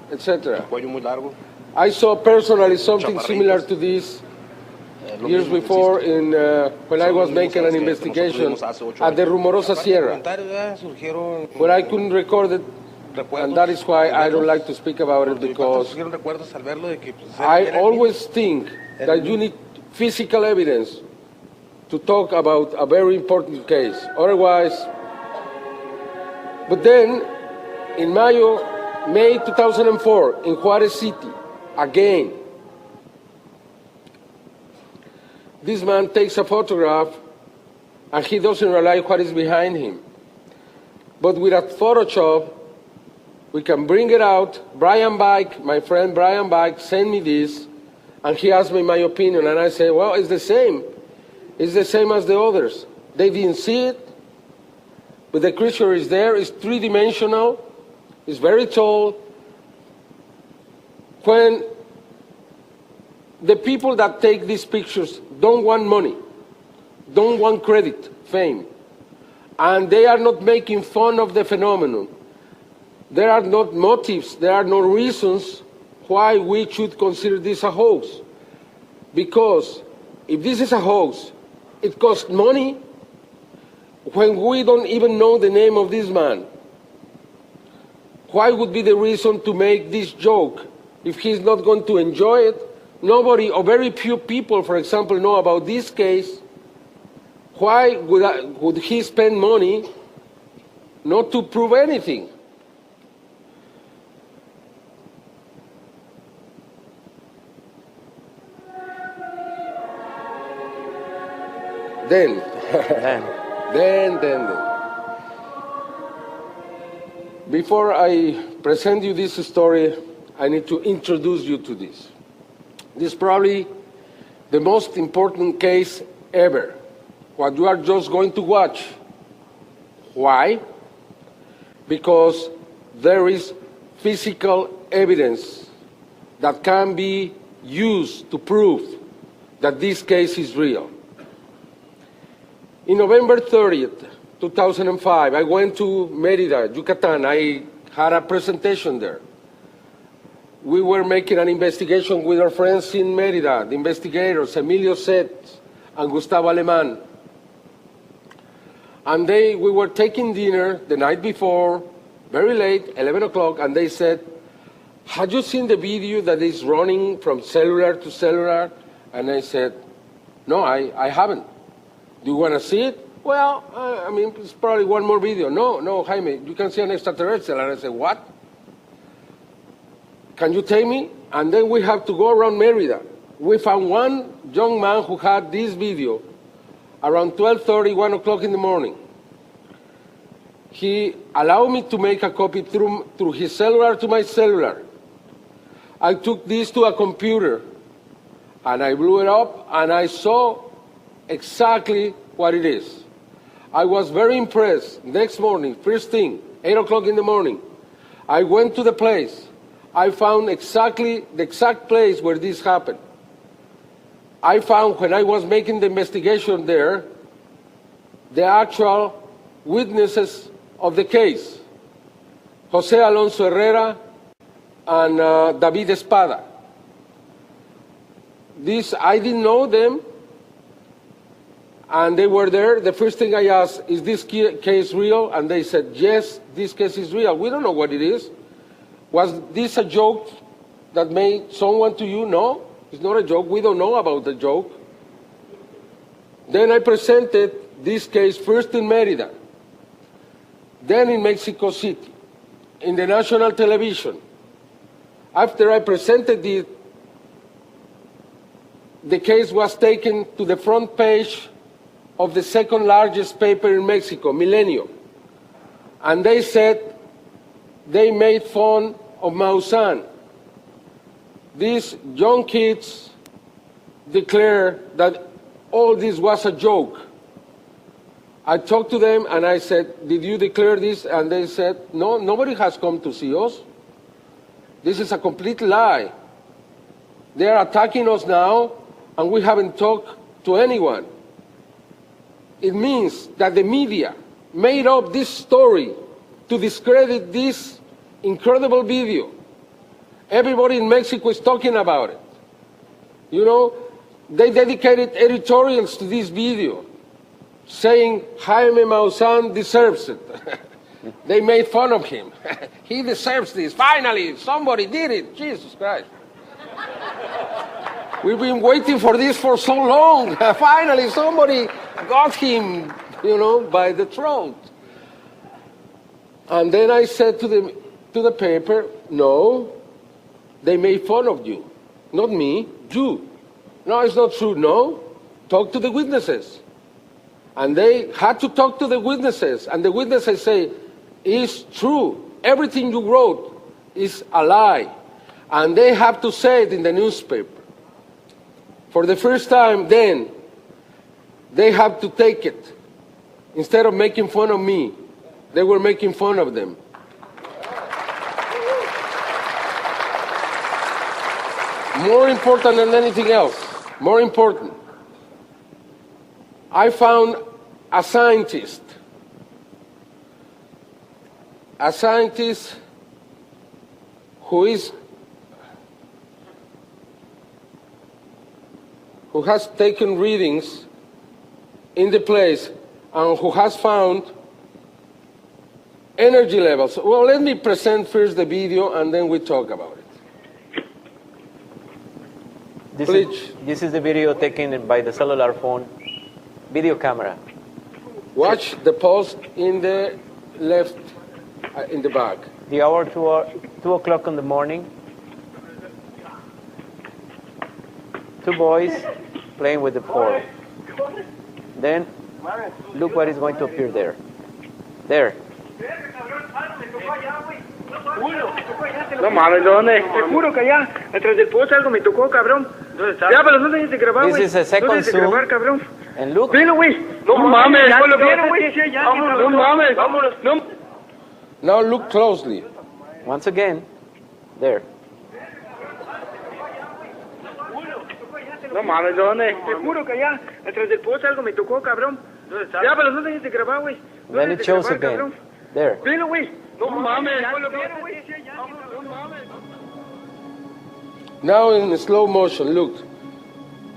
etc. cuello muy largo. I saw personally something similar to this years before when I was making an investigation at the Rumorosa Sierra, where I couldn't record it, and that is why I don't like to speak about it, because I always think that you need physical evidence to talk about a very important case. Otherwise, but then in May 2004, in Juarez City, again, this man takes a photograph and he doesn't realize what is behind him. But with a Photoshop, we can bring it out. Brian Bike, my friend Brian Bike, sent me this, and he asked me my opinion, and I said, well, it's the same. It's the same as the others. They didn't see it, but the creature is there. It's 3-dimensional. It's very tall. When the people that take these pictures don't want money, don't want credit, fame, and they are not making fun of the phenomenon, there are not motives, there are no reasons why we should consider this a hoax. Because if this is a hoax, it costs money when we don't even know the name of this man. Why would be the reason to make this joke if he's not going to enjoy it? Nobody, or very few people, for example, know about this case. Why would he spend money not to prove anything? Then. Before I present you this story, I need to introduce you to this. This is probably the most important case ever, what you are just going to watch. Why? Because there is physical evidence that can be used to prove that this case is real. In November 30th, 2005, I went to Mérida, Yucatan. I had a presentation there. We were making an investigation with our friends in Mérida, the investigators, Emilio Set and Gustavo Alemán. And we were taking dinner the night before, very late, 11 o'clock, and they said, have you seen the video that is running from cellular to cellular? And I said, no, I haven't. Do you want to see it? Well, I mean, it's probably one more video. No, Jaime, you can see an extraterrestrial. And I said, what? Can you take me? And then we have to go around Mérida. We found one young man who had this video around 12:30, 1 o'clock in the morning. He allowed me to make a copy through his cellular to my cellular. I took this to a computer, and I blew it up, and I saw exactly what it is. I was very impressed. Next morning, first thing, 8 o'clock in the morning, I went to the place. I found exactly the exact place where this happened. I found, when I was making the investigation there, the actual witnesses of the case, Jose Alonso Herrera and David Espada. I didn't know them, and they were there. The first thing I asked, is this case real? And they said, yes, this case is real. We don't know what it is. Was this a joke that made someone to you? No, it's not a joke. We don't know about the joke. Then I presented this case first in Mérida, then in Mexico City, in the national television. After I presented it, the case was taken to the front page of the second largest paper in Mexico, Milenio. And they said they made fun of Maussan. These young kids declare that all this was a joke. I talked to them and I said, did you declare this? And they said, no, nobody has come to see us. This is a complete lie. They are attacking us now, and we haven't talked to anyone. It means that the media made up this story to discredit this incredible video. Everybody in Mexico is talking about it. You know, they dedicated editorials to this video, saying Jaime Maussan deserves it. They made fun of him. He deserves this. Finally, somebody did it. Jesus Christ. We've been waiting for this for so long. Finally, somebody got him, by the throat. And then I said to the paper, no, they made fun of you. Not me, you. No, it's not true. No, talk to the witnesses. And they had to talk to the witnesses. And the witnesses say, it's true. Everything you wrote is a lie. And they have to say it in the newspaper. For the first time then, they have to take it. Instead of making fun of me, they were making fun of them. More important than anything else, more important, I found a scientist who has taken readings in the place and who has found energy levels. Well, let me present first the video and then we talk about it. This is the video taken by the cellular phone video camera. Watch the post in the left, in the back. The hour 2 o'clock in the morning. Two boys playing with the ball. Then, look what is going to appear there. There. No mames, ¿dónde? Te juro que allá, atrás del poste algo me tocó, cabrón. ¿Dónde está? Ya, pero no dejes de grabar, güey. This is a second no dejes de zoom. grabar, cabrón. And look. Velo, güey. No mames, ya lo vieron, güey. Vámonos, no mames, vámonos. No. Now look closely. Once again, there. No mames, ¿dónde? Te juro que allá, atrás del poste algo me tocó, cabrón. ¿Dónde está? Ya, pero no dejes de grabar, güey. Then it shows again. There. Velo, güey. No mames, ya lo vieron, güey. No mames. Now in slow motion, look.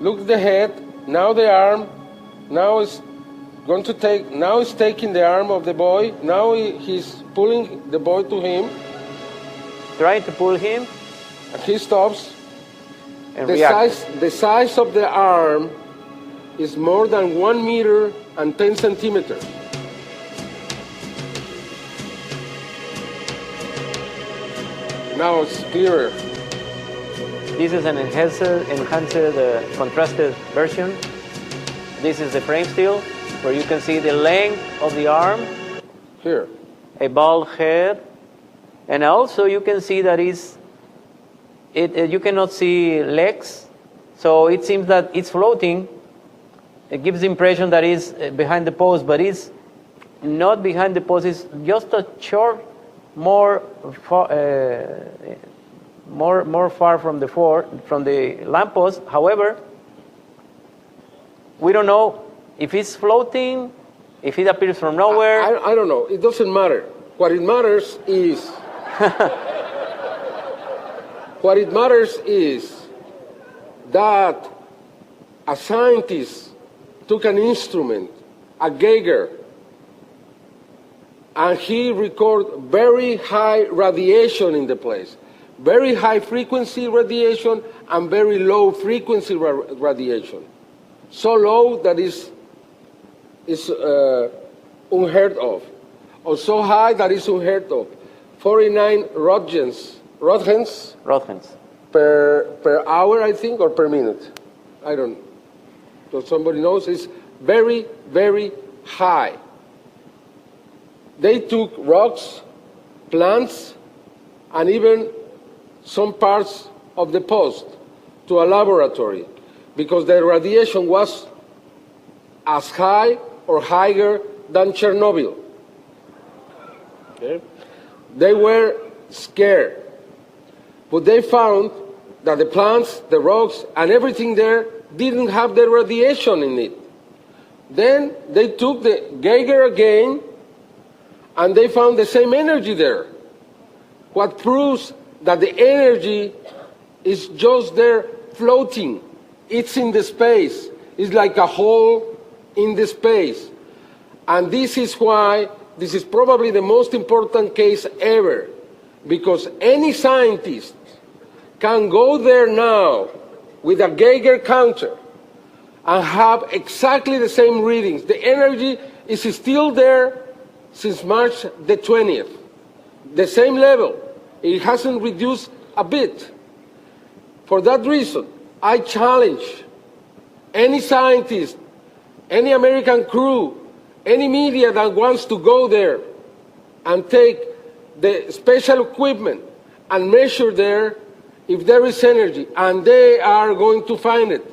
Look the head, now the arm, now it's taking the arm of the boy, now he's pulling the boy to him. Trying to pull him. And he stops. And react. The size of the arm is more than 1 meter and 10 centimeters. Now it's clearer. This is an enhanced contrasted version. This is the frame still, where you can see the length of the arm. Here. A bald head. And also you can see that it's You cannot see legs, so it seems that it's floating. It gives the impression that it's behind the post, but it's not behind the post. It's just a short, more far from the lamppost. However, we don't know if it's floating, if it appears from nowhere. I don't know. It doesn't matter. What it matters is that a scientist took an instrument, a Geiger, and he recorded very high radiation in the place. Very high frequency radiation and very low frequency radiation. So low that is unheard of, or so high that is unheard of. 49 roentgens per hour, I think, or per minute. I don't know. So somebody knows. It's very, very high. They took rocks, plants, and even some parts of the post to a laboratory because the radiation was as high or higher than Chernobyl. Okay? They were scared. But they found that the plants, the rocks, and everything there didn't have the radiation in it. Then they took the Geiger again, and they found the same energy there. What proves that the energy is just there floating. It's in the space. It's like a hole in the space. And this is why this is probably the most important case ever, because any scientist can go there now with a Geiger counter and have exactly the same readings. The energy is still there since March the 20th. The same level. It hasn't reduced a bit. For that reason, I challenge any scientist, any American crew, any media that wants to go there and take the special equipment and measure there if there is energy, and they are going to find it.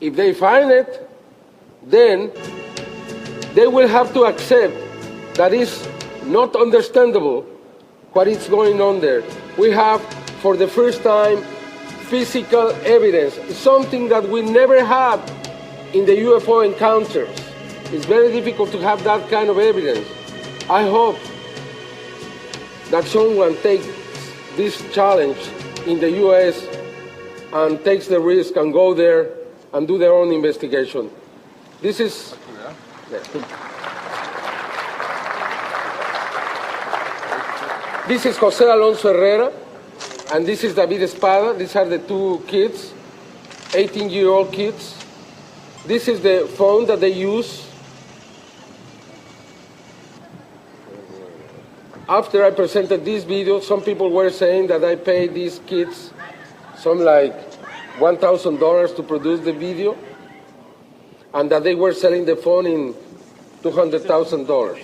If they find it, then they will have to accept that it's not understandable what is going on there. We have, for the first time, physical evidence, something that we never had in the UFO encounters. It's very difficult to have that kind of evidence. I hope that someone takes this challenge in the US and takes the risk and go there and do their own investigation. This is... This is Jose Alonso Herrera, and this is David Espada. These are the two kids, 18-year-old kids. This is the phone that they use. After I presented this video, some people were saying that I paid these kids some like $1,000 to produce the video, and that they were selling the phone in $200,000.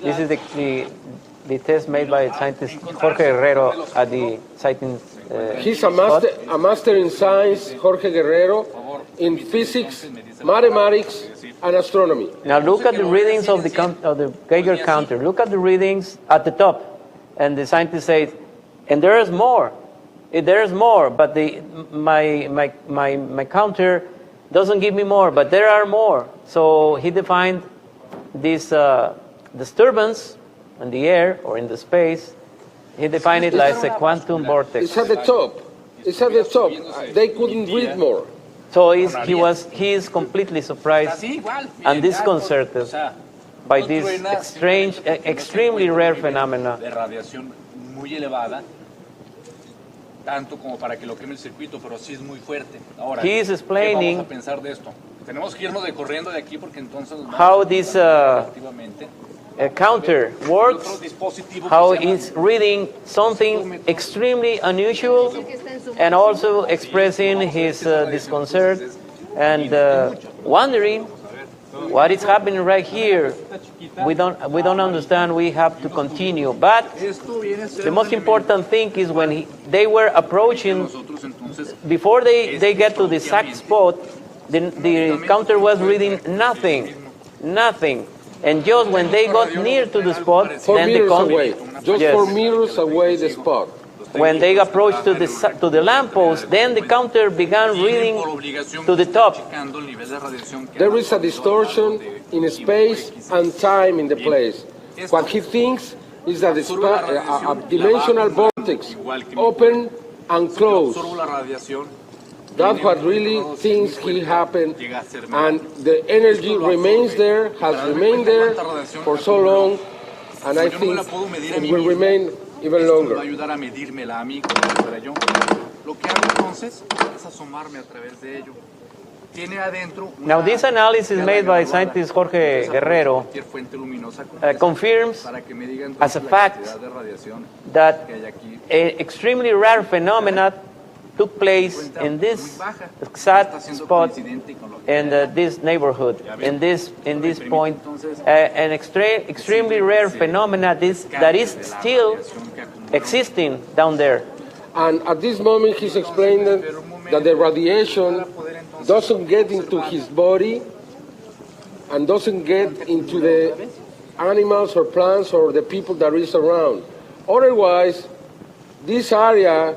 This is the test made by scientist Jorge Guerrero at the sighting. He's a master in science, Jorge Guerrero, in physics, mathematics, and astronomy. Now look at the readings of the Geiger counter. Look at the readings at the top, and the scientist says, and there is more. There is more, but my counter doesn't give me more, but there are more. So he defined this disturbance in the air or in the space. He defined it as a quantum vortex. It's at the top. It's at the top. They couldn't read more. So he is completely surprised and disconcerted by this strange, extremely rare phenomena. Tanto como para que lo queme el circuito, pero sí es muy fuerte. Ahora, he is explaining ¿qué vamos a pensar de esto? Tenemos que irnos corriendo de aquí porque entonces how this counter works, how it's reading something extremely unusual and also expressing his disconcert and wondering what is happening right here, we don't understand. We have to continue. But the most important thing is when they were approaching, before they get to the exact spot, the counter was reading nothing. And just when they got near to the spot, then the away. Just 4 meters away the spot. When they approached to the lamppost, then the counter began reading to the top. There is a distortion in space and time in the place. What he thinks is that a dimensional vortex open and close. That's what really thinks he happened, and the energy remains there, has remained there for so long, and I think it will remain even longer. Now, this analysis made by scientist Jorge Guerrero confirms as a fact that an extremely rare phenomenon took place in this exact spot in this neighborhood, in this point, an extremely rare phenomenon that is still existing down there. And at this moment, he's explaining that the radiation doesn't get into his body and doesn't get into the animals or plants or the people that is around. Otherwise, this area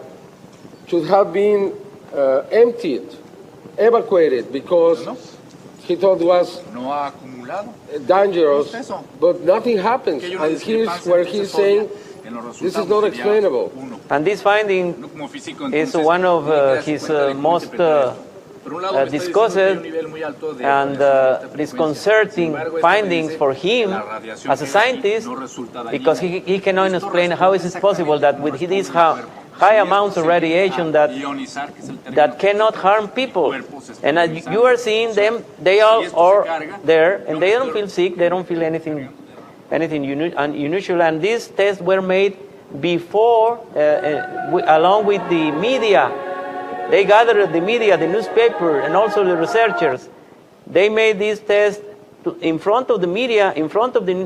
should have been emptied, evacuated, because he thought it was dangerous, but nothing happens. And here's where he's saying this is not explainable. And this finding is one of his most discussed and disconcerting findings for him as a scientist, because he cannot explain how is it possible that with this high amounts of radiation that cannot harm people. And as you are seeing them, they all are there, and they don't feel sick, they don't feel anything unusual. And these tests were made before, along with the media. They gathered the media, the newspaper, and also the researchers. They made these tests in front of the media, in front of the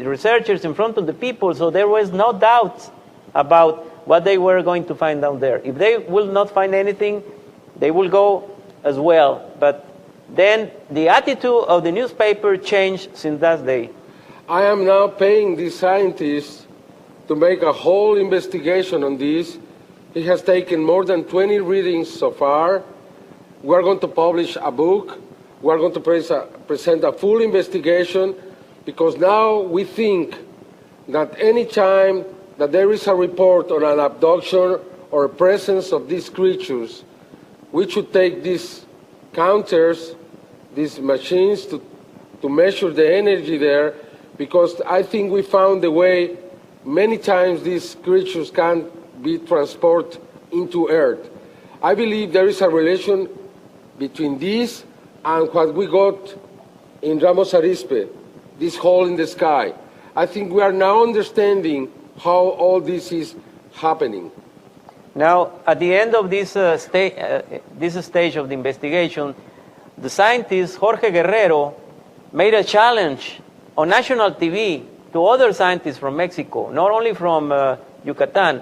researchers, in front of the people, so there was no doubt about what they were going to find down there. If they will not find anything, they will go as well. But then the attitude of the newspaper changed since that day. I am now paying these scientists to make a whole investigation on this. He has taken more than 20 readings so far. We're going to publish a book. We're going to present a full investigation, because now we think that any time that there is a report on an abduction or a presence of these creatures, we should take these counters, these machines, to measure the energy there, because I think we found a way many times these creatures can be transported into Earth. I believe there is a relation between this and what we got in Ramos Arizpe, this hole in the sky. I think we are now understanding how all this is happening. Now, at the end of this stage of the investigation, the scientist Jorge Guerrero made a challenge on national TV to other scientists from Mexico, not only from Yucatan,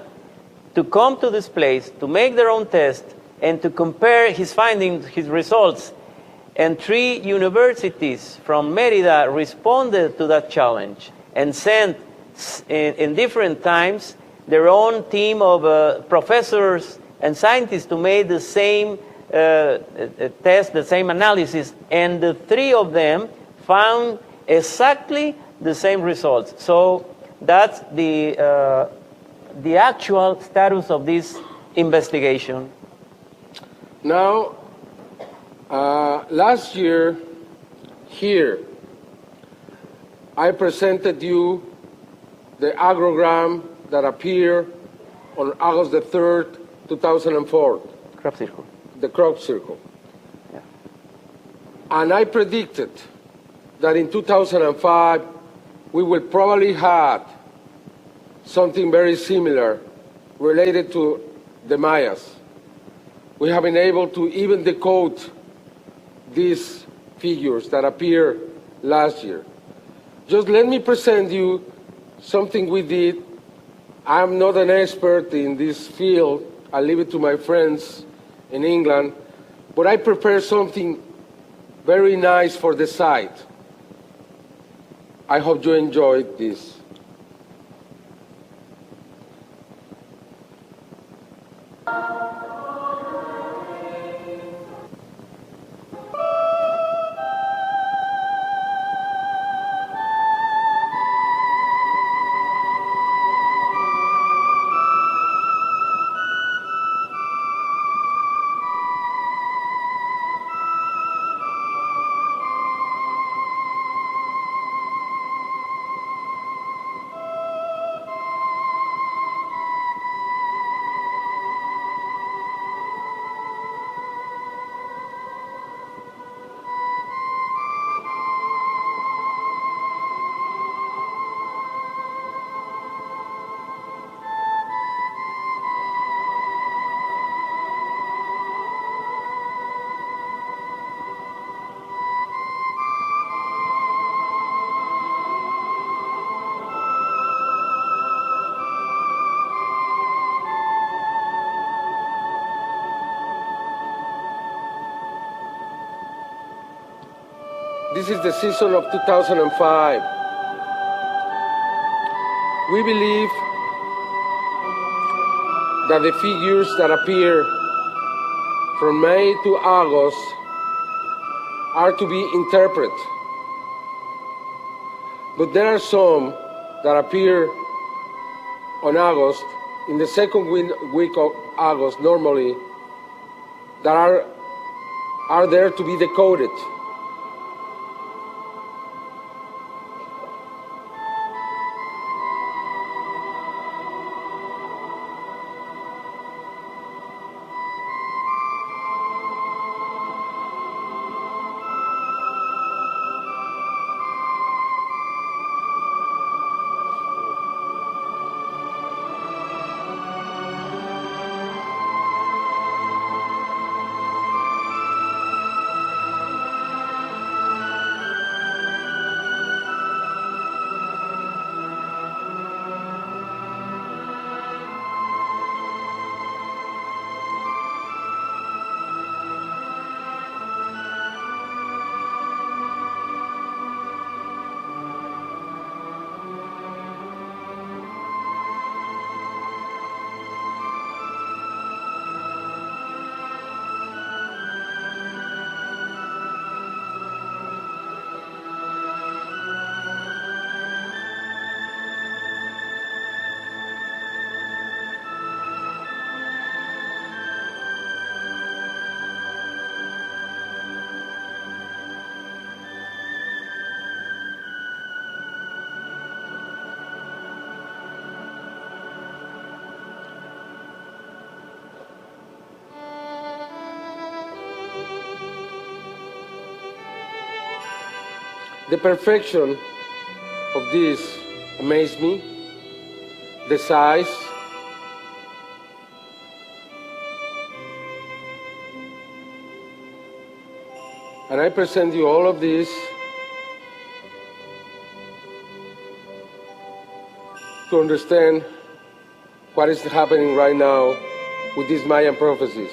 to come to this place, to make their own test, and to compare his findings, his results. And 3 universities from Mérida responded to that challenge and sent in different times their own team of professors and scientists to make the same test, the same analysis, and the 3 of them found exactly the same results. So that's the actual status of this investigation. Now, last year here, I presented you the agrogram that appeared on August the 3rd, 2004. Crop circle. The crop circle. Yeah. And I predicted that in 2005, we will probably have something very similar related to the Mayas. We have been able to even decode this figures that appeared last year. Just let me present you something we did. I'm not an expert in this field. I leave it to my friends in England. But I prepared something very nice for the site. I hope you enjoyed this. This is the season of 2005. We believe that the figures that appear from May to August are to be interpreted. But there are some that appear on August, in the second week of August normally, that are there to be decoded. The perfection of this amazed me, the size, and I present you all of this to understand what is happening right now with these Mayan prophecies.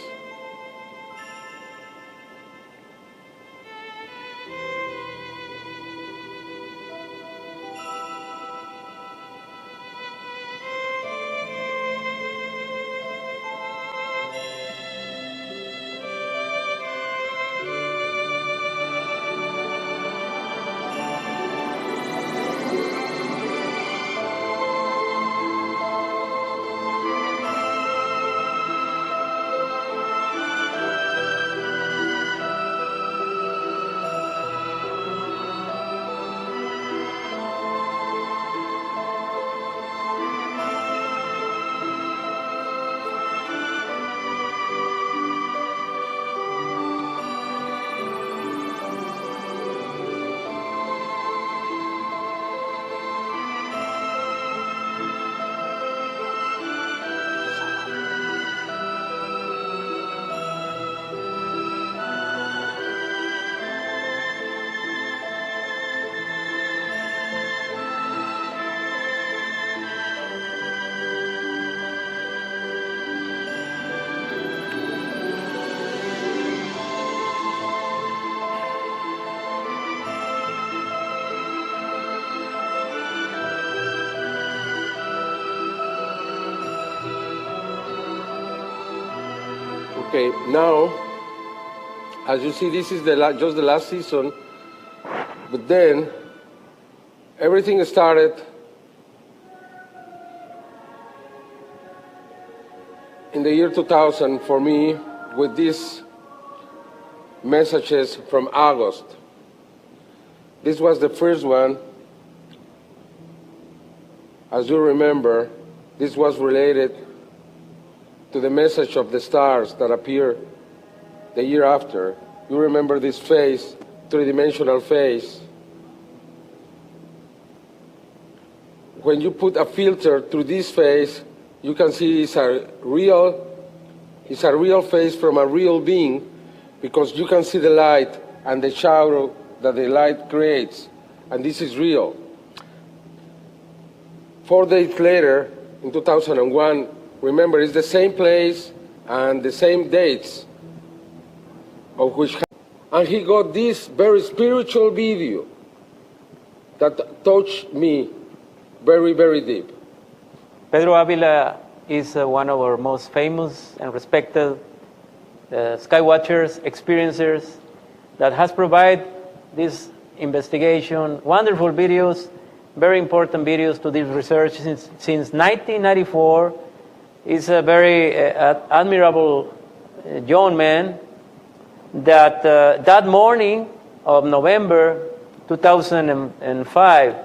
Okay, now, as you see, this is just the last season, but then everything started in the year 2000 for me with these messages from August. This was the first one. As you remember, this was related to the message of the stars that appeared the year after. You remember this face, three-dimensional face. When you put a filter through this face, you can see it's a real face from a real being, because you can see the light and the shadow that the light creates, and this is real. 4 days later, in 2001, remember, it's the same place and the same dates of which, and he got this very spiritual video that touched me very, very deep. Pedro Avila is one of our most famous and respected skywatchers, experiencers, that has provided this investigation, wonderful videos, very important videos to this research since 1994. He's a very admirable young man that that morning of November 2005,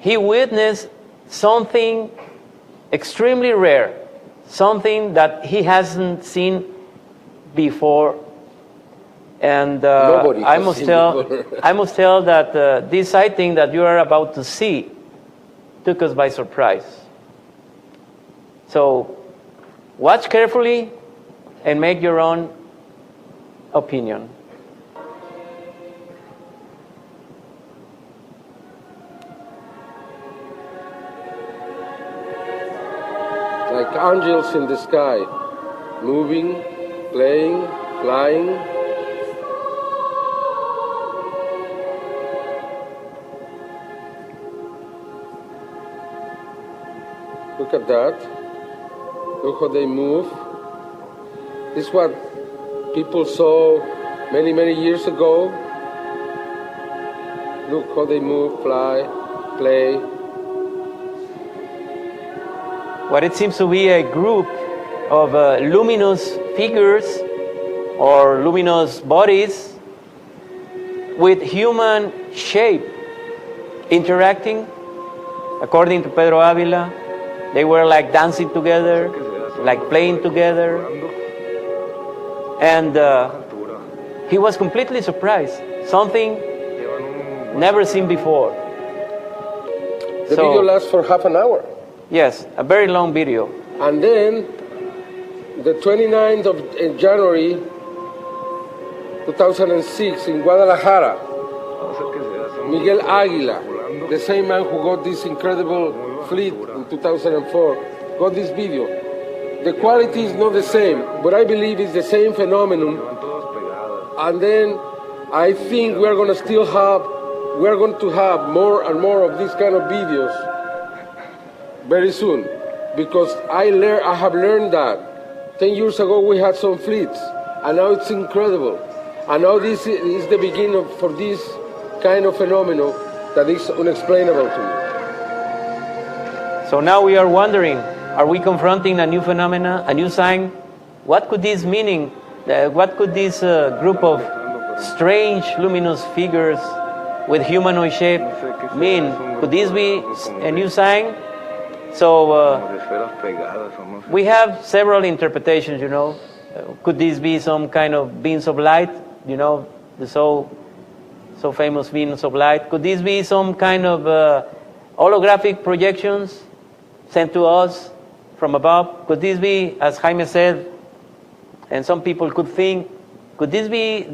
he witnessed something extremely rare, something that he hasn't seen before. And I must tell that this sighting that you are about to see took us by surprise. So watch carefully and make your own opinion. Like angels in the sky, moving, playing, flying. Look at that. Look how they move. This is what people saw many, many years ago. Look how they move, fly, play. What it seems to be a group of luminous figures or luminous bodies with human shape interacting. According to Pedro Avila, they were like dancing together, like playing together. And he was completely surprised. Something never seen before. The video lasts for half an hour. Yes, a very long video. And then, the 29th of January 2006 in Guadalajara, Miguel Aguila, the same man who got this incredible fleet in 2004, got this video. The quality is not the same, but I believe it's the same phenomenon. And then I think we're going to have more and more of these kind of videos very soon, because I have learned that 10 years ago we had some fleets, and now it's incredible. And now this is the beginning for this kind of phenomenon that is unexplainable to me. So now we are wondering, are we confronting a new phenomena, a new sign? What could this meaning, what could this group of strange luminous figures with humanoid shape mean? Could this be a new sign? So we have several interpretations, you know. Could this be some kind of beams of light, you know, the so famous beams of light? Could this be some kind of holographic projections sent to us from above? Could this be, as Jaime said, and some people could think, could this be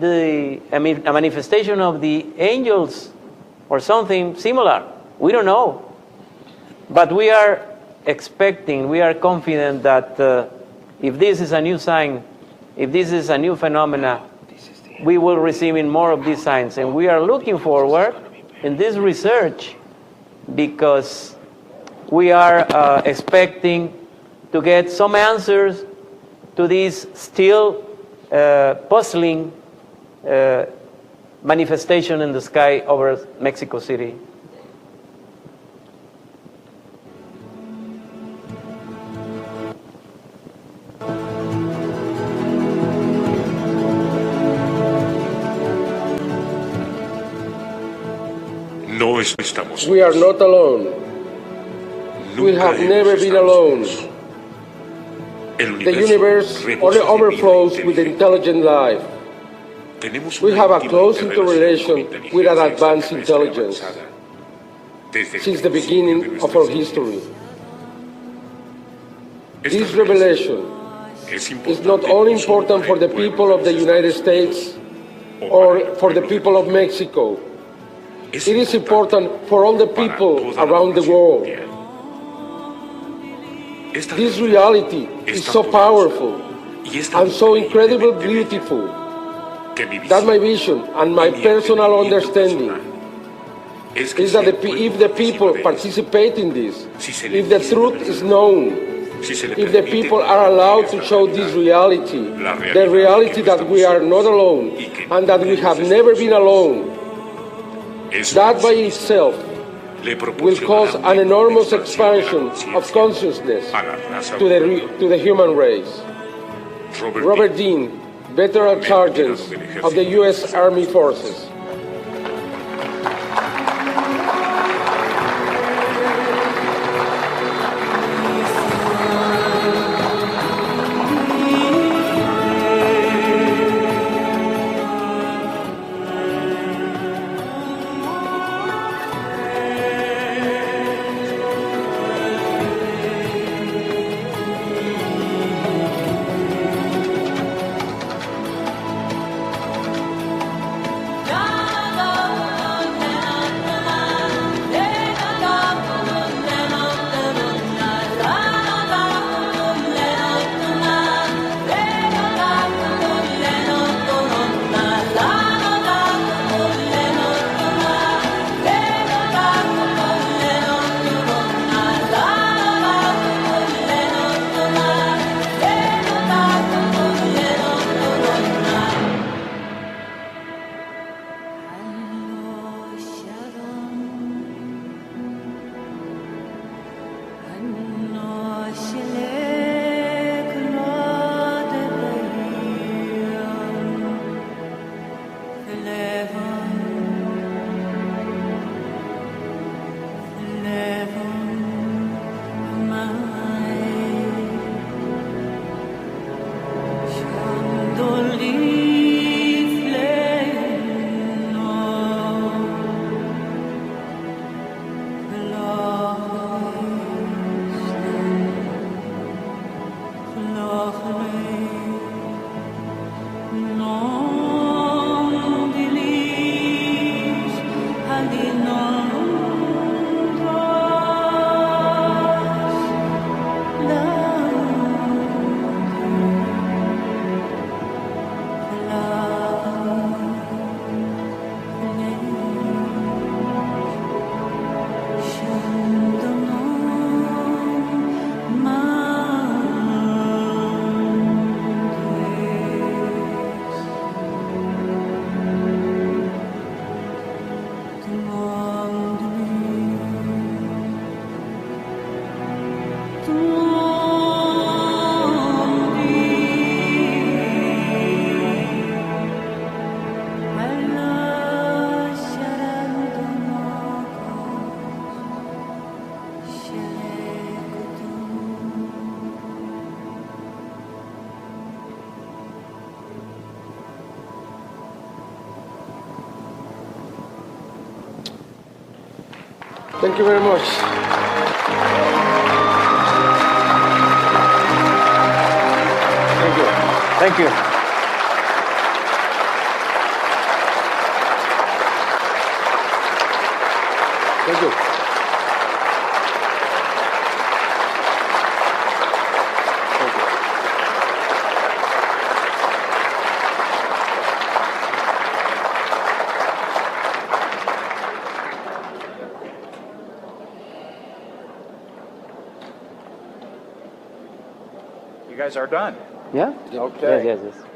a manifestation of the angels or something similar? We don't know. But we are expecting, we are confident that if this is a new sign, if this is a new phenomena, we will receive more of these signs. And we are looking forward in this research because we are expecting to get some answers to this still puzzling manifestation in the sky over Mexico City. No estamos. We are not alone. We Nunca have hemos never been estado alone. solos. El The universe only rebosa de vida overflows with inteligente. intelligent life. Tenemos We una have a íntima close interrelación interrelation con with an inteligencia advanced extraterrestre intelligence avanzada desde el since the principio de beginning of nuestra our existencia. history. Esta This revelation es is not only important for the people of the United States or for the people of Mexico. It is important for all the people around the world. This reality is so powerful and so incredibly beautiful that my vision and my personal understanding is that if the people participate in this, if the truth is known, if the people are allowed to show this reality, the reality that we are not alone and that we have never been alone, that by itself will cause an enormous expansion of consciousness to the human race. Robert Dean, Veteran Sergeant of the U.S. Army Forces. Thank you very much. Thank you. Thank you. Thank you. Thank you. You guys are done. Yeah? Okay. Yes, yes, yes.